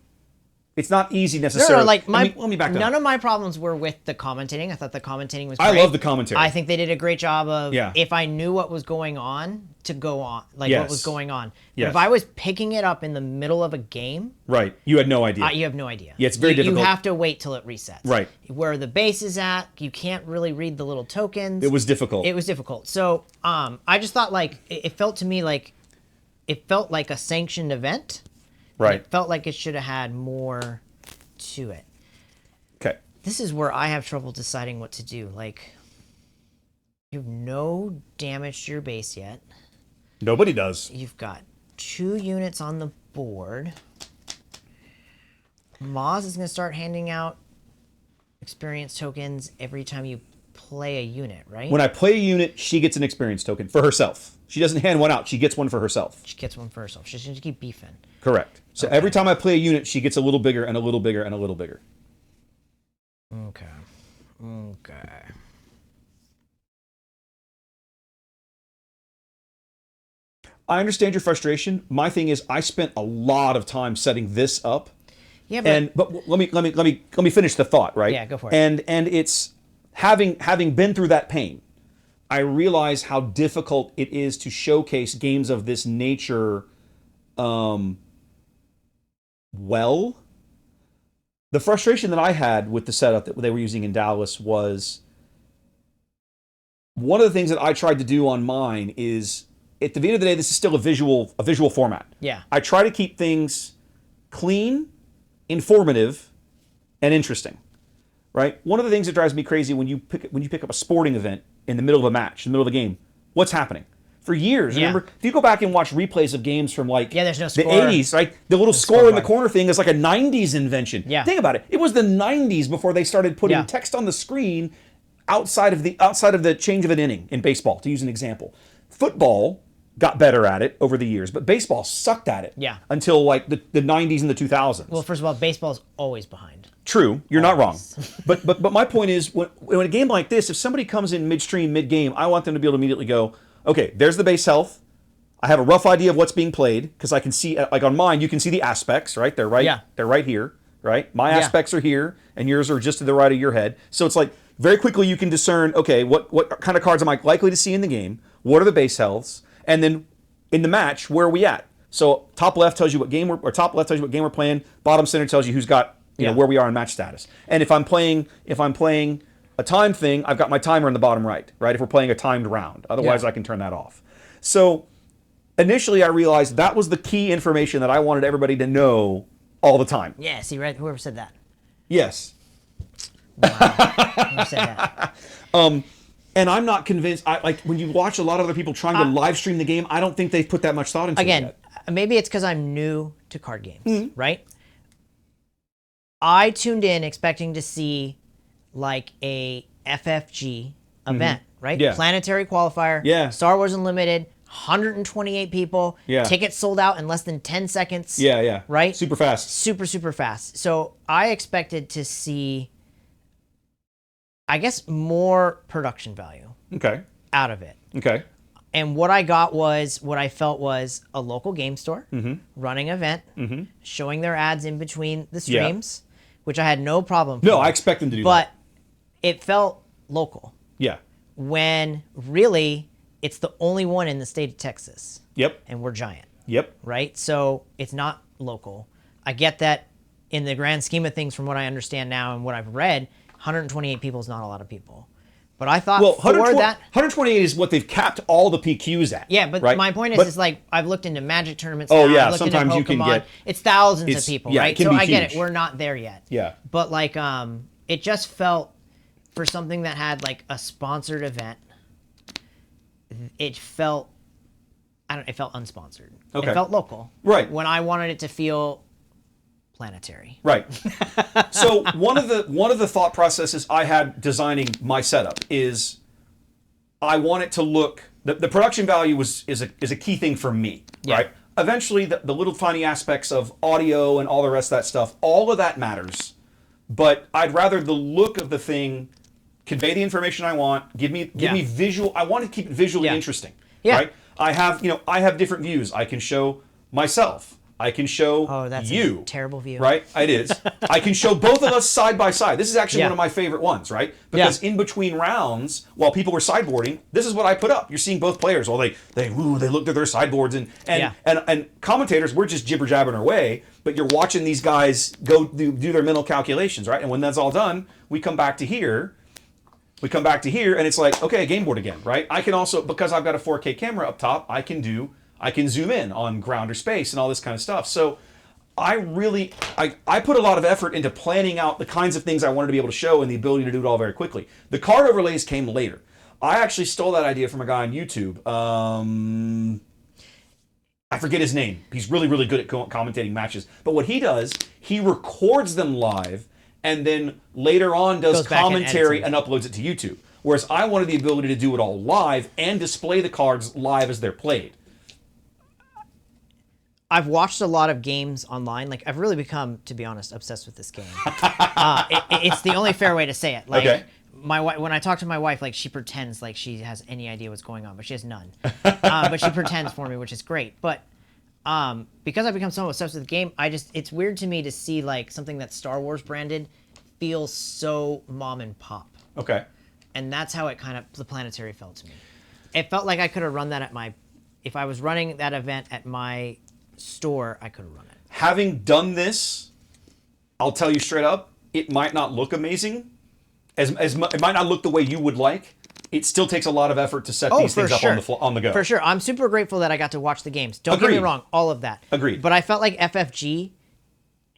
It's not easy necessarily.
No, like
let me back that
none
up.
of my problems were with the commentating. I thought the commentating was great.
I love the commentary.
I think they did a great job of, if I knew what was going on, to go on, like what was going on. But if I was picking it up in the middle of a game...
Right, you had no idea.
You have no idea.
Yeah, it's very difficult.
You have to wait till it resets.
Right.
Where the base is at, you can't really read the little tokens.
It was difficult.
It was difficult. So I just thought like, it felt to me like, it felt like a sanctioned event.
Right.
It felt like it should have had more... to it.
Okay.
This is where I have trouble deciding what to do. Like, you have no damage to your base yet.
Nobody does.
You've got 2 units on the board. Maz is going to start handing out experience tokens every time you play a unit, right?
When I play a unit, she gets an experience token for herself. She doesn't hand one out. She gets one for herself.
She gets one for herself. She's going to keep beefing.
Correct. So every time I play a unit, she gets a little bigger and a little bigger and a little bigger.
Okay.
I understand your frustration. My thing is, I spent a lot of time setting this up.
Yeah,
but let me finish the thought, right?
Yeah, go for it.
And it's having been through that pain, I realize how difficult it is to showcase games of this nature. Well, the frustration that I had with the setup that they were using in Dallas was one of the things that I tried to do on mine is, at the end of the day, this is still a visual format.
Yeah.
I try to keep things clean, informative, and interesting. Right? One of the things that drives me crazy when you pick up a sporting event in the middle of a match, in the middle of the game, what's happening? For years, remember, if you go back and watch replays of games from like
there's no
the
score.
80s, right? The little score in the corner thing is like a 90s invention.
Yeah.
Think about it. It was the 90s before they started putting text on the screen outside of the change of an inning in baseball, to use an example. Football got better at it over the years, but baseball sucked at it until like the 90s and the 2000s.
Well, first of all, baseball's always behind.
True, you're not wrong. But my point is, when a game like this, if somebody comes in midstream, mid-game, I want them to be able to immediately go, okay, there's the base health. I have a rough idea of what's being played, because I can see, like on mine, you can see the aspects, right? They're right here, right? My aspects are here, and yours are just to the right of your head. So it's like, very quickly you can discern, okay, what kind of cards am I likely to see in the game? What are the base healths? And then in the match, where are we at? So top left tells you what game top left tells you what game we're playing. Bottom center tells you who's got where we are in match status. And if I'm playing a time thing, I've got my timer in the bottom right? If we're playing a timed round. Otherwise, I can turn that off. So initially I realized that was the key information that I wanted everybody to know all the time.
Yeah, see, right? Whoever said that.
Yes.
Wow. Whoever said that.
And I'm not convinced. Like when you watch a lot of other people trying to live stream the game, I don't think they've put that much thought into it yet.
Maybe it's because I'm new to card games, right? I tuned in expecting to see like a FFG event, right?
Yeah.
Planetary qualifier.
Yeah.
Star Wars Unlimited. 128 people.
Yeah.
Tickets sold out in less than 10 seconds.
Yeah, yeah.
Right?
Super fast.
Super fast. So I expected to see, I guess, more production value out of it.
Okay.
And what I got was, what I felt was a local game store running an event, showing their ads in between the streams, which I had no problem
No, I expect them to do that.
But it felt local.
Yeah.
When really, it's the only one in the state of Texas.
Yep.
And we're giant.
Yep.
Right? So it's not local. I get that in the grand scheme of things, from what I understand now and what I've read, 128 people is not a lot of people. But I thought for that...
128 is what they've capped all the PQs at.
Yeah, but
right?
my point is like, I've looked into Magic tournaments now.
Yeah,
I've looked
sometimes
into
you can
Pokemon.
get...
It's thousands of people,
yeah,
right?
It can
So
be
I get
huge.
it. We're not there yet.
Yeah.
But like, it just felt, for something that had like a sponsored event, it felt, it felt unsponsored.
Okay.
It felt local.
Right.
When I wanted it to feel planetary.
Right. So one of the thought processes I had designing my setup is I want it to look, the production value is a key thing for me, right? Eventually the little tiny aspects of audio and all the rest of that stuff, all of that matters, but I'd rather the look of the thing convey the information I want, give me visual, I want to keep it visually interesting, right? I have different views. I can show myself. I can show
that's
you.
A terrible view.
Right? It is. I can show both of us side by side. This is actually one of my favorite ones, right? Because in between rounds, while people were sideboarding, this is what I put up. You're seeing both players. Well, they looked at their sideboards and commentators, we're just jibber jabbering our way, but you're watching these guys go do their mental calculations, right? And when that's all done, we come back to here. And it's like, okay, game board again, right? I can also, because I've got a 4K camera up top, I can zoom in on ground or space and all this kind of stuff. So I put a lot of effort into planning out the kinds of things I wanted to be able to show and the ability to do it all very quickly. The card overlays came later. I actually stole that idea from a guy on YouTube. I forget his name. He's really, really good at commentating matches. But what he does, he records them live and then later on does commentary and uploads it to YouTube. Whereas I wanted the ability to do it all live and display the cards live as they're played.
I've watched a lot of games online. Like, I've really become, to be honest, obsessed with this game. It's the only fair way to say it. Like, my wife, when I talk to my wife, like, she pretends like she has any idea what's going on, but she has none. But she pretends for me, which is great. But because I've become so obsessed with the game, it's weird to me to see like something that's Star Wars branded feels so mom and pop.
Okay.
And that's how the planetary felt to me. It felt like I could have run that if I was running that event at my store, I could have run it.
Having done this, I'll tell you straight up, it might not look amazing. It might not look the way you would like. It still takes a lot of effort to set these things up on the go.
For sure. I'm super grateful that I got to watch the games. Don't get me wrong, all of that.
Agreed.
But I felt like FFG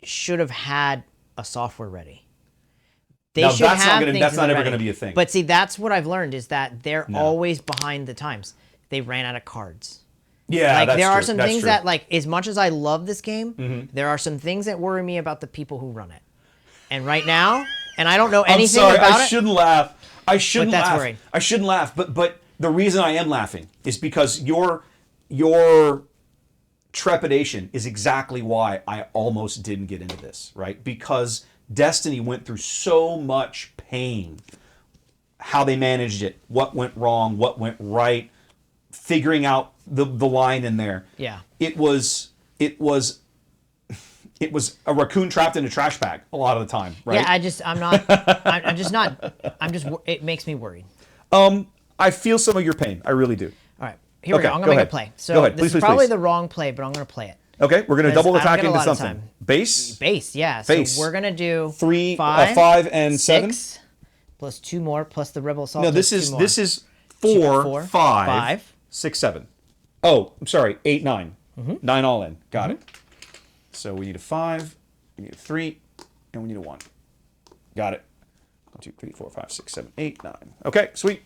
should have had a software ready.
That's not ever going to be a thing.
But see, that's what I've learned is that they're always behind the times. They ran out of cards.
Yeah,
like there are some things that, like, as much as I love this game, there are some things that worry me about the people who run it. And right now, and I don't know anything about it.
I shouldn't laugh. I shouldn't
that's
laugh.
worrying.
I shouldn't laugh. But the reason I am laughing is because your trepidation is exactly why I almost didn't get into this, right? Because Destiny went through so much pain. How they managed it, what went wrong, what went right, figuring out the line in there.
Yeah.
It was a raccoon trapped in a trash bag a lot of the time, right?
Yeah, it makes me worried.
I feel some of your pain. I really do.
All right, here we go. I'm going to make a play. So
go ahead.
This is probably the wrong play, but I'm going to play it.
Okay, we're going to double attack into something.
Time.
Base,
yeah.
Base.
So we're going to do
5 and 7.
6, plus 2 more, plus the Rebel Assault.
No, this is 4, 5, 6, 7. Oh, I'm sorry. 8, 9. 9 all in. Got it. So we need a 5, we need a 3, and we need a 1. Got it. 1, 2, 3, 4, 5, 6, 7, 8, 9. Okay, sweet.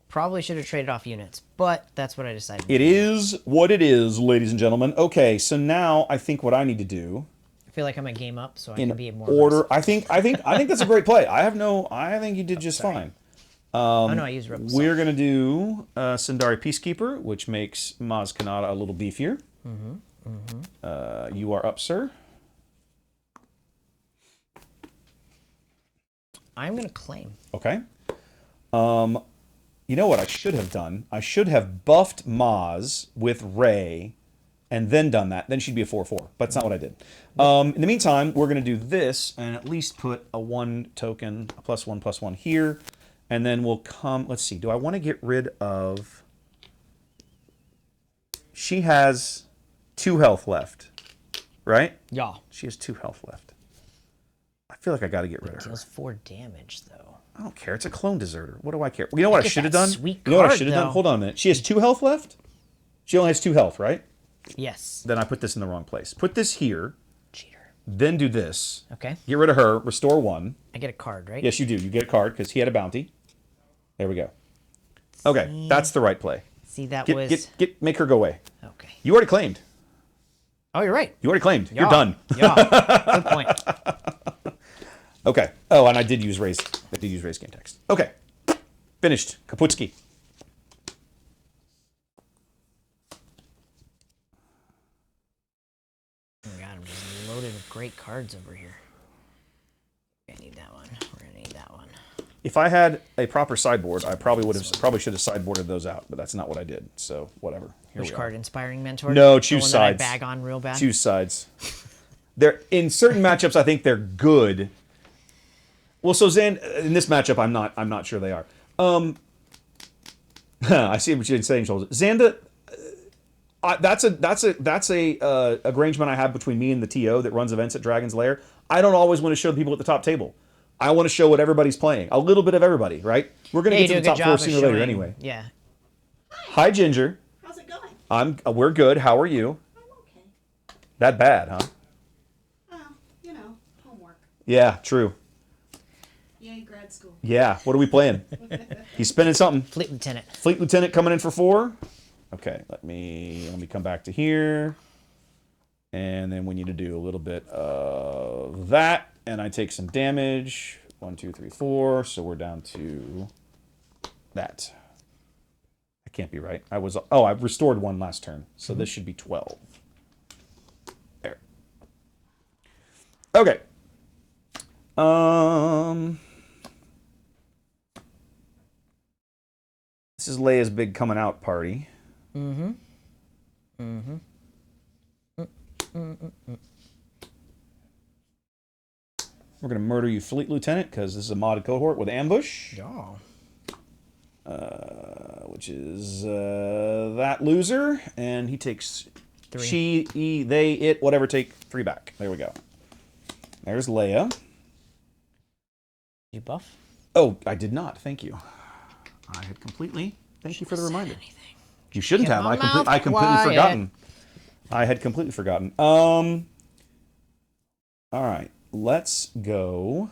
Probably should have traded off units, but that's what I decided.
It is what it is, ladies and gentlemen. Okay, so now I think what I need to do.
I feel like I'm a game up, so I can be more
order. I think that's a great play. I think you did just fine.
Oh no, I used rebel.
We're gonna do Sundari Peacekeeper, which makes Maz Kanata a little beefier. You are up, sir.
I'm gonna claim.
Okay. You know what I should have done? I should have buffed Maz with Rey, and then done that. Then she'd be a 4/4. But that's not what I did. In the meantime, we're gonna do this and at least put a 1 token, a +1/+1 here, and then we'll come. Let's see. Do I want to get rid of? She has 2 health left, right?
Yeah.
She has 2 health left. I feel like I got to get rid of her.
Deals 4 damage though.
I don't care. It's a clone deserter. What do I care? You know what I should have done?
Sweet
You know what I
card,
should have
though.
done? Hold on a minute. She has 2 health left? She only has 2 health, right?
Yes.
Then I put this in the wrong place. Put this here.
Cheater.
Then do this.
Okay.
Get rid of her. Restore 1.
I get a card, right?
Yes, you do. You get a card because he had a bounty. There we go. Okay, that's the right play.
See, that
Make her go away.
Okay.
You already claimed.
Oh, you're right.
You already claimed.
Yeah.
You're done.
Yeah. Good point.
Okay. Oh, and I did use Ray's game text. Okay. Finished. Kaputski.
Oh my god, I'm just loaded with great cards over here. I need that one. We're gonna need that one.
If I had a proper sideboard, I probably should have sideboarded those out, but that's not what I did. So whatever. Here
Which
we
card?
Are.
Inspiring Mentor?
No,
The
choose
one
sides.
That I bag on real bad?
Choose sides. They're in certain matchups. I think they're good. Well, so in this matchup, I'm not sure they are. I see what you're saying, Schultz. Xanda, that's a arrangement I have between me and the TO that runs events at Dragon's Lair. I don't always want to show the people at the top table. I want to show what everybody's playing. A little bit of everybody, right? We're going to get to the top 4 sooner or later anyway.
Yeah.
Hi, Ginger.
How's it going?
We're good. How are you?
I'm okay.
That bad, huh?
Homework.
Yeah, true.
Yay, grad school.
Yeah, what are we playing? He's spinning something.
Fleet Lieutenant.
Fleet Lieutenant coming in for 4. Okay, let me come back to here. And then we need to do a little bit of that. And I take some damage. 1, 2, 3, 4. So we're down to that. That can't be right. I restored 1 last turn. So this should be 12. There. Okay. This is Leia's big coming out party.
Mm-hmm.
We're going to murder you, Fleet Lieutenant, because this is a modded cohort with ambush.
Yeah.
Which is that loser, and he takes
3.
She, he, they, it, whatever, take 3 back. There we go. There's Leia.
You buff?
Oh, I did not. Thank you. I had completely. Thank you for the reminder. You shouldn't have. I completely forgotten. I had completely forgotten. All right. Let's go.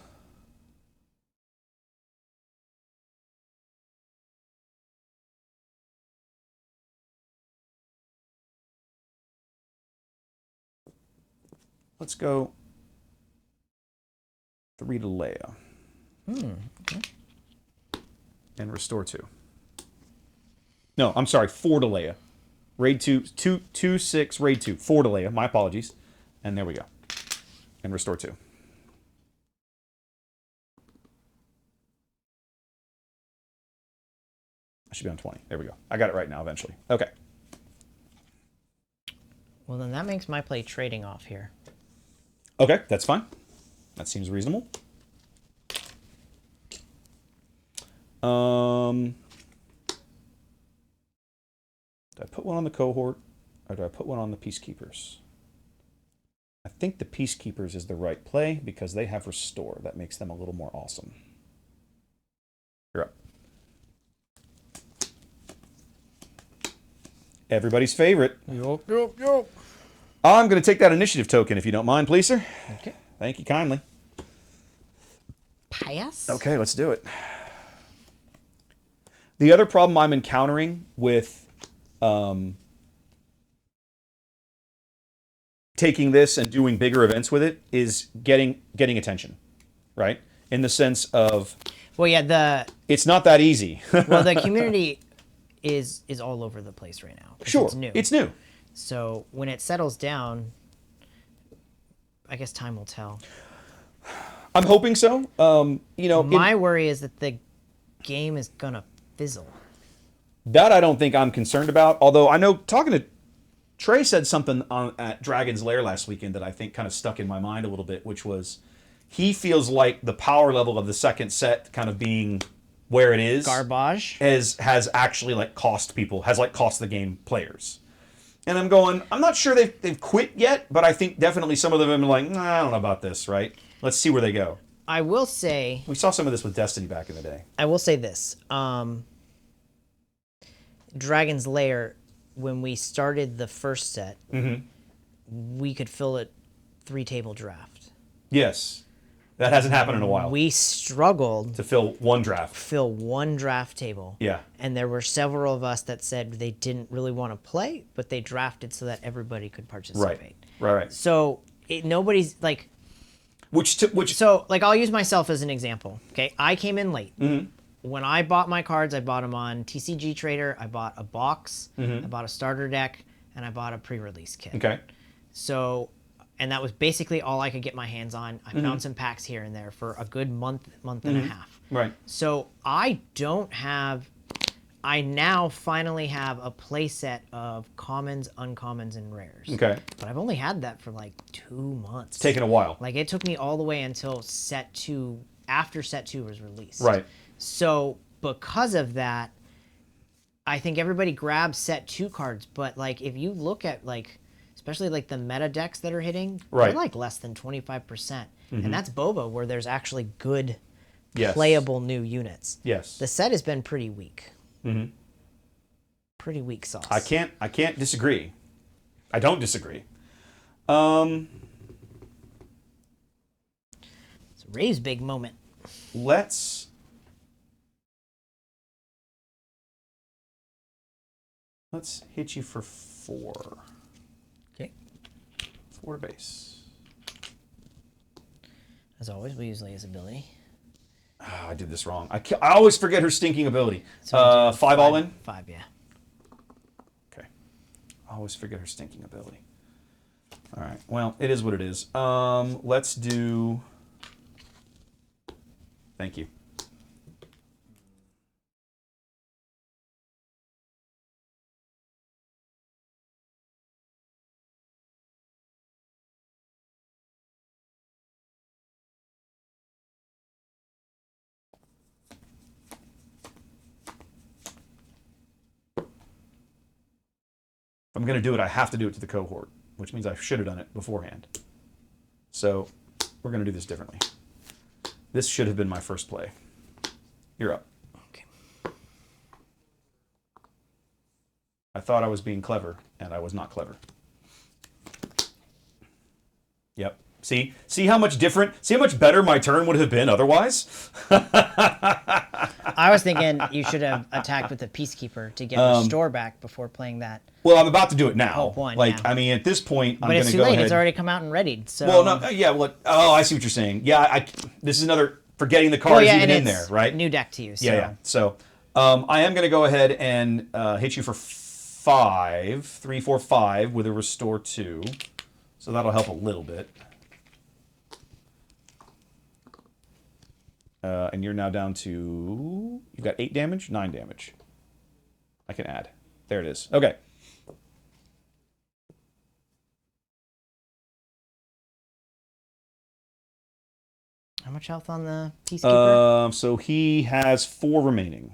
Let's go 3 to Leia.
Okay.
And restore 2. No, I'm sorry, 4 to Leia. Raid 2, 6, raid 2. 4 to Leia. My apologies. And there we go. And restore 2. I should be on 20. There we go. I got it right now eventually. Okay.
Well, then that makes my play trading off here.
Okay, that's fine. That seems reasonable. Do I put one on the cohort, or do I put one on the Peacekeepers? I think the Peacekeepers is the right play because they have Restore. That makes them a little more awesome. You're up. Everybody's favorite.
Yup.
I'm going to take that initiative token, if you don't mind, please, sir.
Okay.
Thank you kindly.
Pass.
Okay, let's do it. The other problem I'm encountering with taking this and doing bigger events with it is getting attention, right? In the sense of,
well, yeah,
it's not that easy.
well, the community is all over the place right now.
Sure,
It's new.
New.
So when it settles down, I guess time will tell.
I'm hoping so.
My worry is that the game is gonna fizzle.
That I don't think I'm concerned about. Although I know talking to Trey said something at Dragon's Lair last weekend that I think kind of stuck in my mind a little bit, which was he feels like the power level of the second set kind of being where it is
Garbage
has actually cost the game players. And I'm not sure they've quit yet, but I think definitely some of them are like, nah, I don't know about this, right? Let's see where they go.
I will say
we saw some of this with Destiny back in the day.
I will say this. Dragon's Lair, when we started the first set, we could fill it 3-table draft.
Yes. That hasn't happened in a while.
We struggled
to fill one draft
table.
Yeah.
And there were several of us that said they didn't really want to play, but they drafted so that everybody could participate.
Right.
So nobody's like... So, I'll use myself as an example. Okay, I came in late. When I bought my cards, I bought them on TCG Trader. I bought a box. I bought a starter deck, and I bought a pre-release kit.
Okay.
So, and that was basically all I could get my hands on. I found some packs here and there for a good month and a half.
Right.
So I now finally have a play set of commons, uncommons, and rares.
Okay.
But I've only had that for 2 months.
It's taken a while.
It took me all the way until set 2, after set 2 was released.
Right.
So because of that, I think everybody grabs set 2 cards. But if you look at especially the meta decks that are hitting, they're less than 25%. And that's Boba, where there's actually good playable new units.
Yes.
The set has been pretty weak. Pretty weak sauce.
I can't disagree. I don't disagree. It's
Ray's big moment.
Let's hit you for 4.
Okay.
4 to base.
As always, we use Leia's ability.
Oh, I did this wrong. I always forget her stinking ability.
So
5 all in?
5, yeah.
Okay. I always forget her stinking ability. All right. Well, it is what it is. Let's do... Thank you. If I'm going to do it, I have to do it to the cohort, which means I should have done it beforehand. So we're going to do this differently. This should have been my first play. You're up.
Okay.
I thought I was being clever, and I was not clever. Yep. See how much better my turn would have been otherwise?
I was thinking you should have attacked with the Peacekeeper to get Restore back before playing that.
Well, I'm about to do it now.
Hope one,
I mean, at this point,
but I'm going to go ahead. But it's too late. It's already come out and readied. So.
Well, no, yeah. Well, I see what you're saying. Yeah, this is another forgetting the cards even in there, right?
New deck to you. So.
Yeah. So, I am going to go ahead and hit you for 5, 3, 4, 5 with a Restore 2. So that'll help a little bit. And you're now down to... You've got 8 damage? 9 damage. I can add. There it is. Okay.
How much health on the Peacekeeper?
So he has 4 remaining.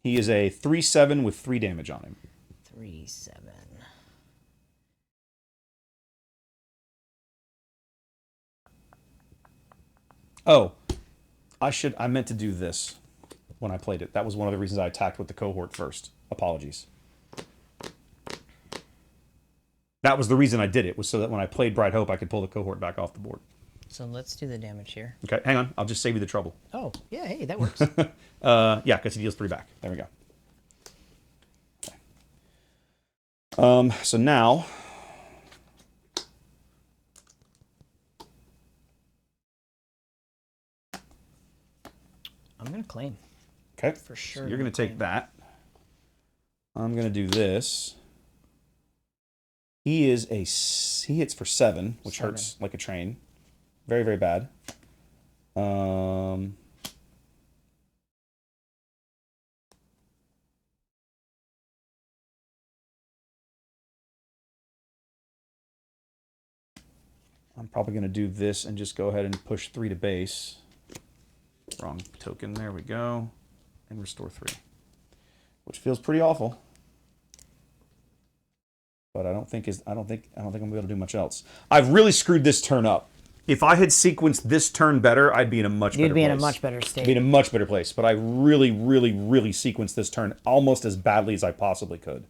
He is a 3/7 with 3 damage on him.
3/7.
Oh, I meant to do this when I played it. That was one of the reasons I attacked with the cohort first. Apologies. That was the reason I did it, was so that when I played Bright Hope, I could pull the cohort back off the board.
So let's do the damage here.
Okay, hang on. I'll just save you the trouble.
Oh, yeah, hey, that works.
Yeah, because he deals 3 back. There we go. Okay. So now...
I'm going to claim.
Okay.
For sure.
So you're going to take that. I'm going to do this. He hits for 7, which hurts like a train. Very, very bad. I'm probably going to do this and just go ahead and push 3 to base. Wrong token. There we go. And restore 3. Which feels pretty awful. But I don't think I'm gonna be able to do much else. I've really screwed this turn up. If I had sequenced this turn better, I'd be in a much better place.
You'd be in a much better state.
Be in a much better place. But I really, really, really sequenced this turn almost as badly as I possibly could.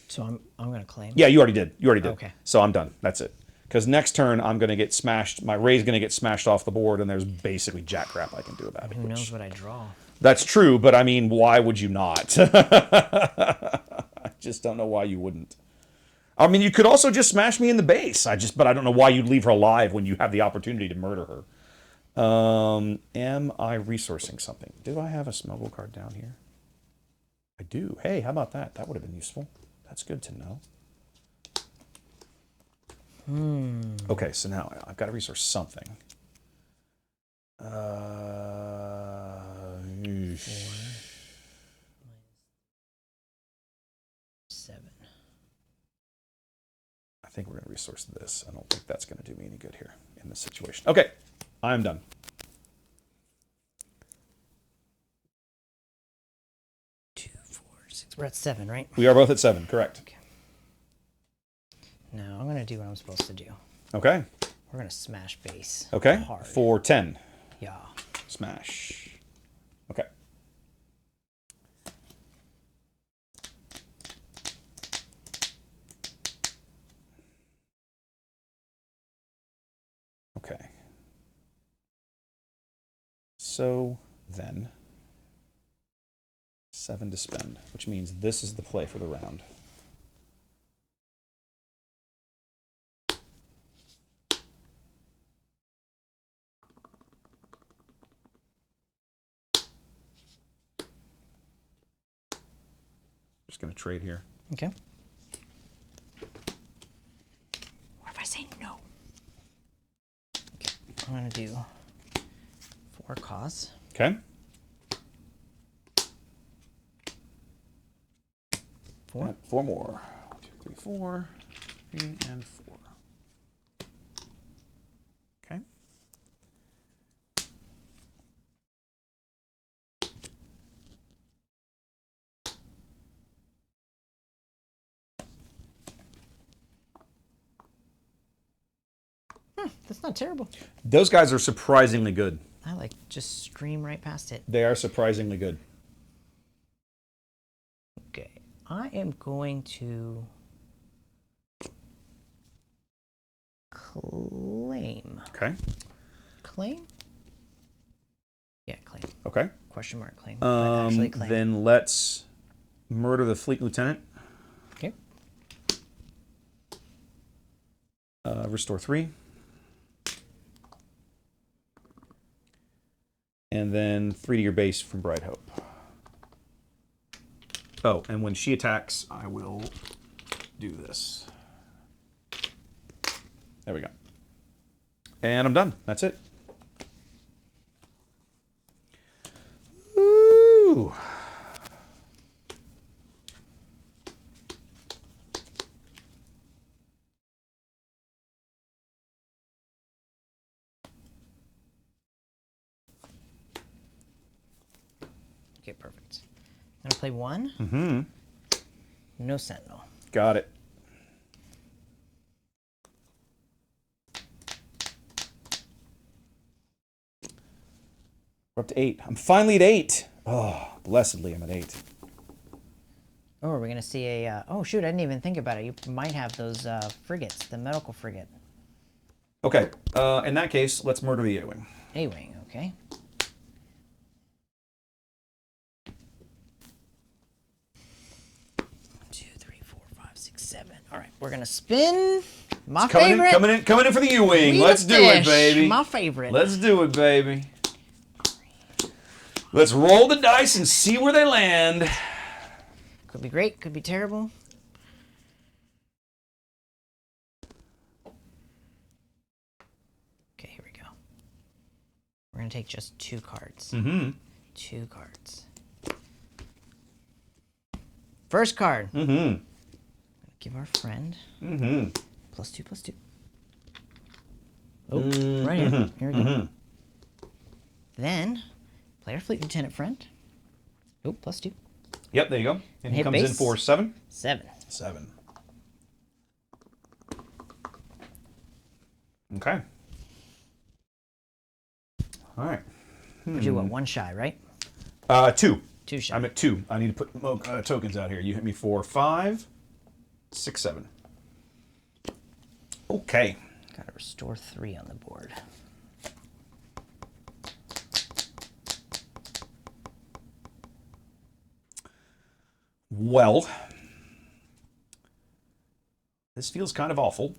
So I'm gonna claim.
Yeah, you already did.
Okay.
So I'm done. That's it. Because next turn I'm gonna get smashed. My Rey's gonna get smashed off the board, and there's basically jack crap I can do about it.
Who knows what I draw?
That's true, but I mean, why would you not? I just don't know why you wouldn't. I mean, you could also just smash me in the base. But I don't know why you'd leave her alive when you have the opportunity to murder her. Am I resourcing something? Do I have a smuggle card down here? I do. Hey, how about that? That would have been useful. That's good to know. Okay, so now I've got to resource something.
7.
I think we're going to resource this. I don't think that's going to do me any good here in this situation. Okay, I'm done.
Two, 4, 6. We're at 7, right?
We are both at 7, correct.
Okay. Now I'm going to do what I'm supposed to do.
Okay.
We're going to smash base.
Okay,
Hard.
for 10.
Yeah.
Smash. Okay. Okay. So then, 7 to spend, which means this is the play for the round. Just going to trade here.
Okay. What if I say no? Okay. I'm going to do 4 cause.
Okay.
4.
4 more. 1, 2, 3, 4. 3 and 4. Okay.
That's not terrible.
Those guys are surprisingly good.
I like just stream right past it.
They are surprisingly good.
Okay. I am going to claim.
Okay.
Claim? Yeah, claim.
Okay.
Question mark claim. But actually claim.
Then let's murder the fleet lieutenant.
Okay.
Restore 3. And then 3 to your base from Bright Hope. Oh, and when she attacks, I will do this. There we go. And I'm done. That's it. Ooh.
Okay, perfect. I'm gonna play 1.
Mm-hmm.
No sentinel.
Got it. We're up to 8. I'm finally at 8. Oh, blessedly, I'm at 8.
Oh, are we gonna see a? Oh shoot! I didn't even think about it. You might have those frigates, the medical frigate.
Okay. In that case, let's murder the A-wing.
A-wing. Okay. All right, we're gonna spin my favorite.
Coming in for the U-wing. Let's do it, baby.
My favorite.
Let's do it, baby. Let's roll the dice and see where they land.
Could be great. Could be terrible. Okay, here we go. We're gonna take just 2 cards. 2 cards. First card. Give our friend +2/+2. Oh, right here. Here we go. Then play our fleet lieutenant friend. Oh, +2.
Yep, there you go. And he
hit
comes
base.
in for 7.
7.
7. Okay. All right.
Would you what? 1 shy, right?
2.
2 shy.
I'm at 2. I need to put tokens out here. You hit me for 5, 6, 7. Okay.
Gotta restore 3 on the board.
Well, this feels kind of awful,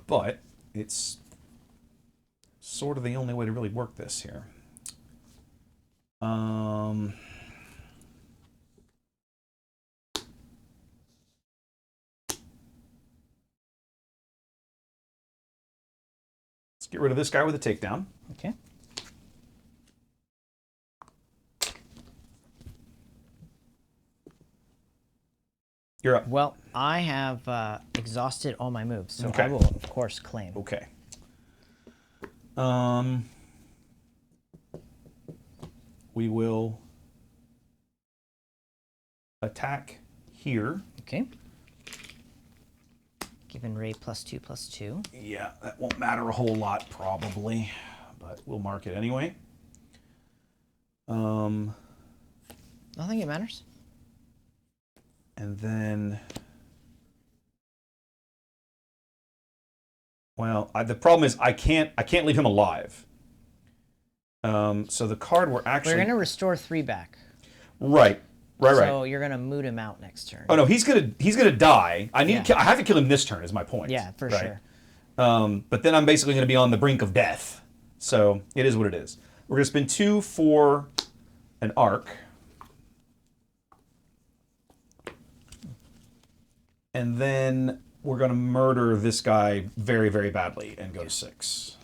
but it's sort of the only way to really work this here. Let's get rid of this guy with a takedown.
Okay.
You're up.
Well, I have exhausted all my moves, so
Okay.
I will, of course, claim.
Okay. We will attack here.
Okay. Giving Rey +2/+2.
Yeah, that won't matter a whole lot probably, but we'll mark it anyway.
I think it matters.
And then, well, the problem is I can't leave him alive. So the card we're actually
We're gonna restore 3 back.
Right.
So you're gonna moot him out next turn.
Oh no, he's gonna die. I
Yeah.
I have to kill him this turn. Is my point.
Yeah, for
Right.
sure.
But then I'm basically gonna be on the brink of death. So it is what it is. We're gonna spend 2 for an arc. And then we're going to murder this guy very, very badly and go to 6.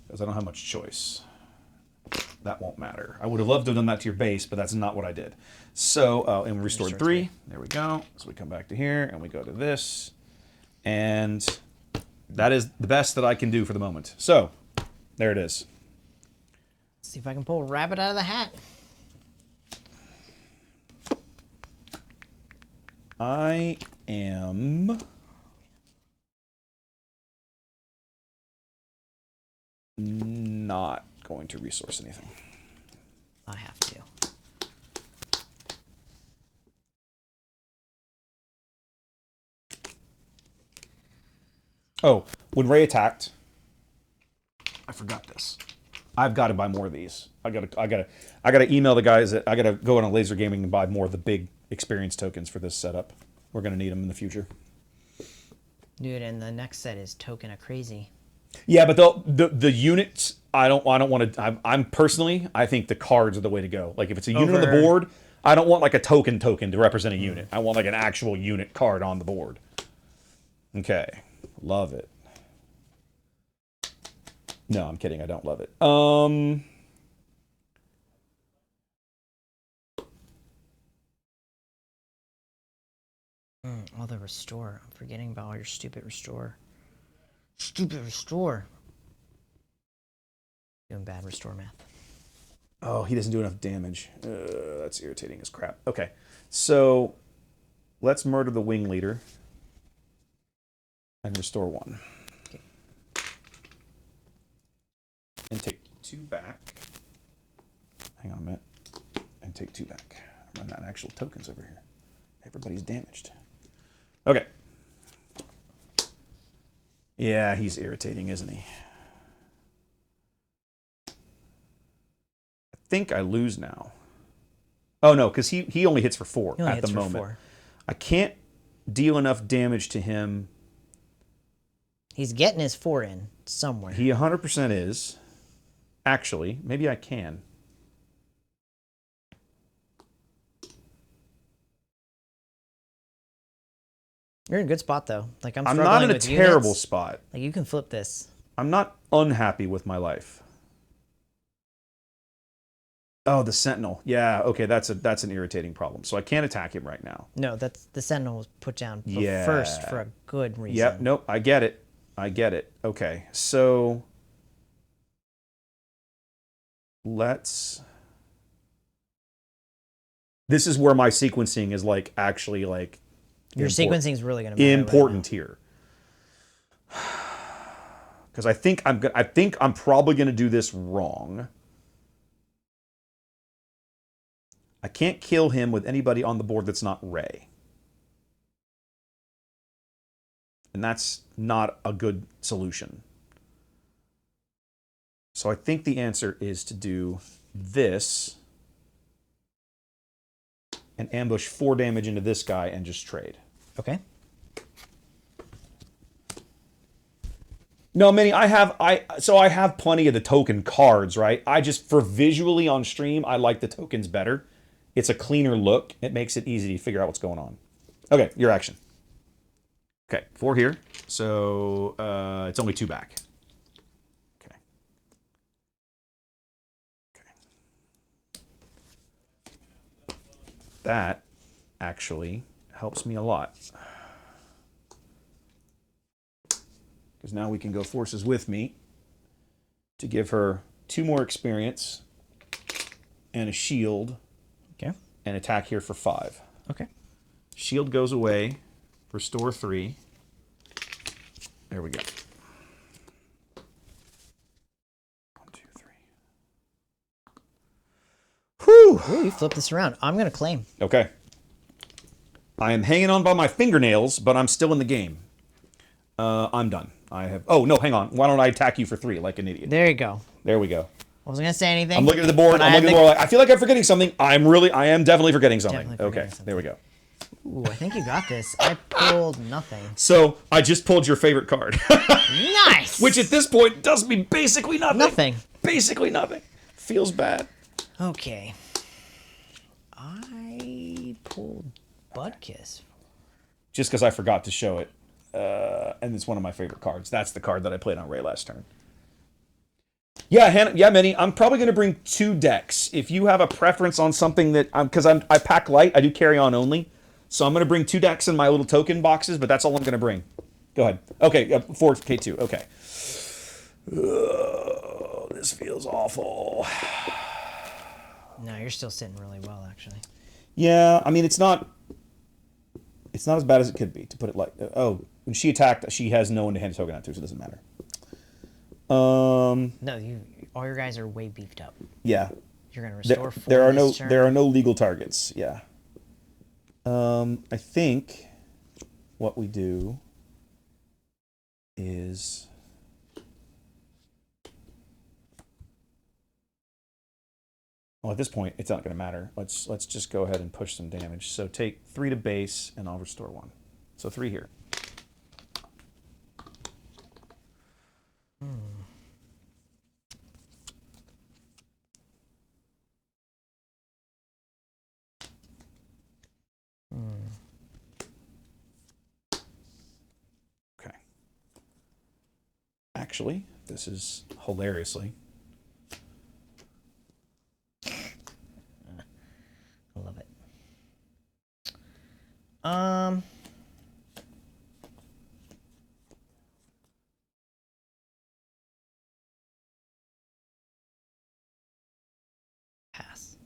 Because I don't have much choice. That won't matter. I would have loved to have done that to your base, but that's not what I did. So, and we restored 3. There we go. So we come back to here, and we go to this. And that is the best that I can do for the moment. So, there it is.
Let's see if I can pull a rabbit out of the hat.
I am not going to resource anything.
I have to.
Oh, when Rey attacked, I forgot this. I've got to buy more of these. I gotta email the guys that I gotta go on a Laser Gaming and buy more of the big experience tokens for this setup. We're gonna need them in the future.
Dude, and the next set is token of crazy.
Yeah, but the units, I don't want to. I'm personally, I think the cards are the way to go. Like if it's a unit on the board, I don't want like a token to represent a unit. I want like an actual unit card on the board. Okay, love it. No, I'm kidding. I don't love it. Oh,
the restore. I'm forgetting about all your stupid restore. Stupid restore. Doing bad restore math.
Oh, he doesn't do enough damage. That's irritating as crap. Okay, so let's murder the wing leader and restore 1.
Okay.
And take 2 back. Hang on a minute. And take 2 back. Run out of actual tokens over here. Everybody's damaged. Okay. Yeah, he's irritating, isn't he? I think I lose now. Oh, no, because he only hits for 4 at the moment. 4. I can't deal enough damage to him.
He's getting his 4 in somewhere.
He 100% is. Actually, maybe I can.
You're in a good spot, though. Like I'm
not in a terrible
units.
spot.
Like you can flip this.
I'm not unhappy with my life. Oh, the Sentinel. Yeah, okay, that's an irritating problem. So I can't attack him right now.
No, that's the Sentinel was put down first for a good reason.
Yep, nope, I get it. I get it. Okay, so let's... This is where my sequencing is like actually like
your sequencing is really going to be
important here. Because I think I'm probably going to do this wrong. I can't kill him with anybody on the board that's not Rey. And that's not a good solution. So I think the answer is to do this and ambush 4 damage into this guy and just trade.
Okay.
No, Minnie, I have plenty of the token cards, right? I just, for visually on stream, I like the tokens better. It's a cleaner look. It makes it easy to figure out what's going on. Okay, your action. Okay, 4 here. So it's only 2 back. Okay. Okay. That actually helps me a lot. Because now we can go forces with me to give her 2 more experience and a shield.
Okay.
And attack here for 5.
Okay.
Shield goes away. Restore 3. There we go. 1, 2, 3. Whew!
Ooh, you flip this around. I'm going to claim.
Okay. I am hanging on by my fingernails, but I'm still in the game. I'm done. I have... Oh, no, hang on. Why don't I attack you for 3 like an idiot?
There you go.
There we go.
I wasn't going to say anything.
I'm looking at the board. I feel like I'm forgetting something. I am definitely forgetting something. Okay, there we go.
Ooh, I think you got this. I pulled nothing.
So, I just pulled your favorite card.
Nice!
Which at this point does me basically nothing.
Nothing.
Basically nothing. Feels bad.
Okay. I pulled Budkiss.
Just because I forgot to show it. And it's one of my favorite cards. That's the card that I played on Rey last turn. Yeah, Hannah, yeah, Minnie, I'm probably going to bring 2 decks. If you have a preference on something that... Because I pack light, I do carry on only. So I'm going to bring 2 decks in my little token boxes, but that's all I'm going to bring. Go ahead. Okay, 4K2, okay. This feels awful.
No, you're still sitting really well, actually.
Yeah, I mean, it's not as bad as it could be, to put it like... Oh, when she attacked, she has no one to hand a token out to, so it doesn't matter.
No, all your guys are way beefed up.
Yeah.
You're gonna restore 4
there are no legal targets. Yeah. I think what we do is well, at this point, it's not going to matter. Let's just go ahead and push some damage. So take 3 to base, and I'll restore 1. So 3 here. Okay. Actually, this is hilariously.
I love it. Pass.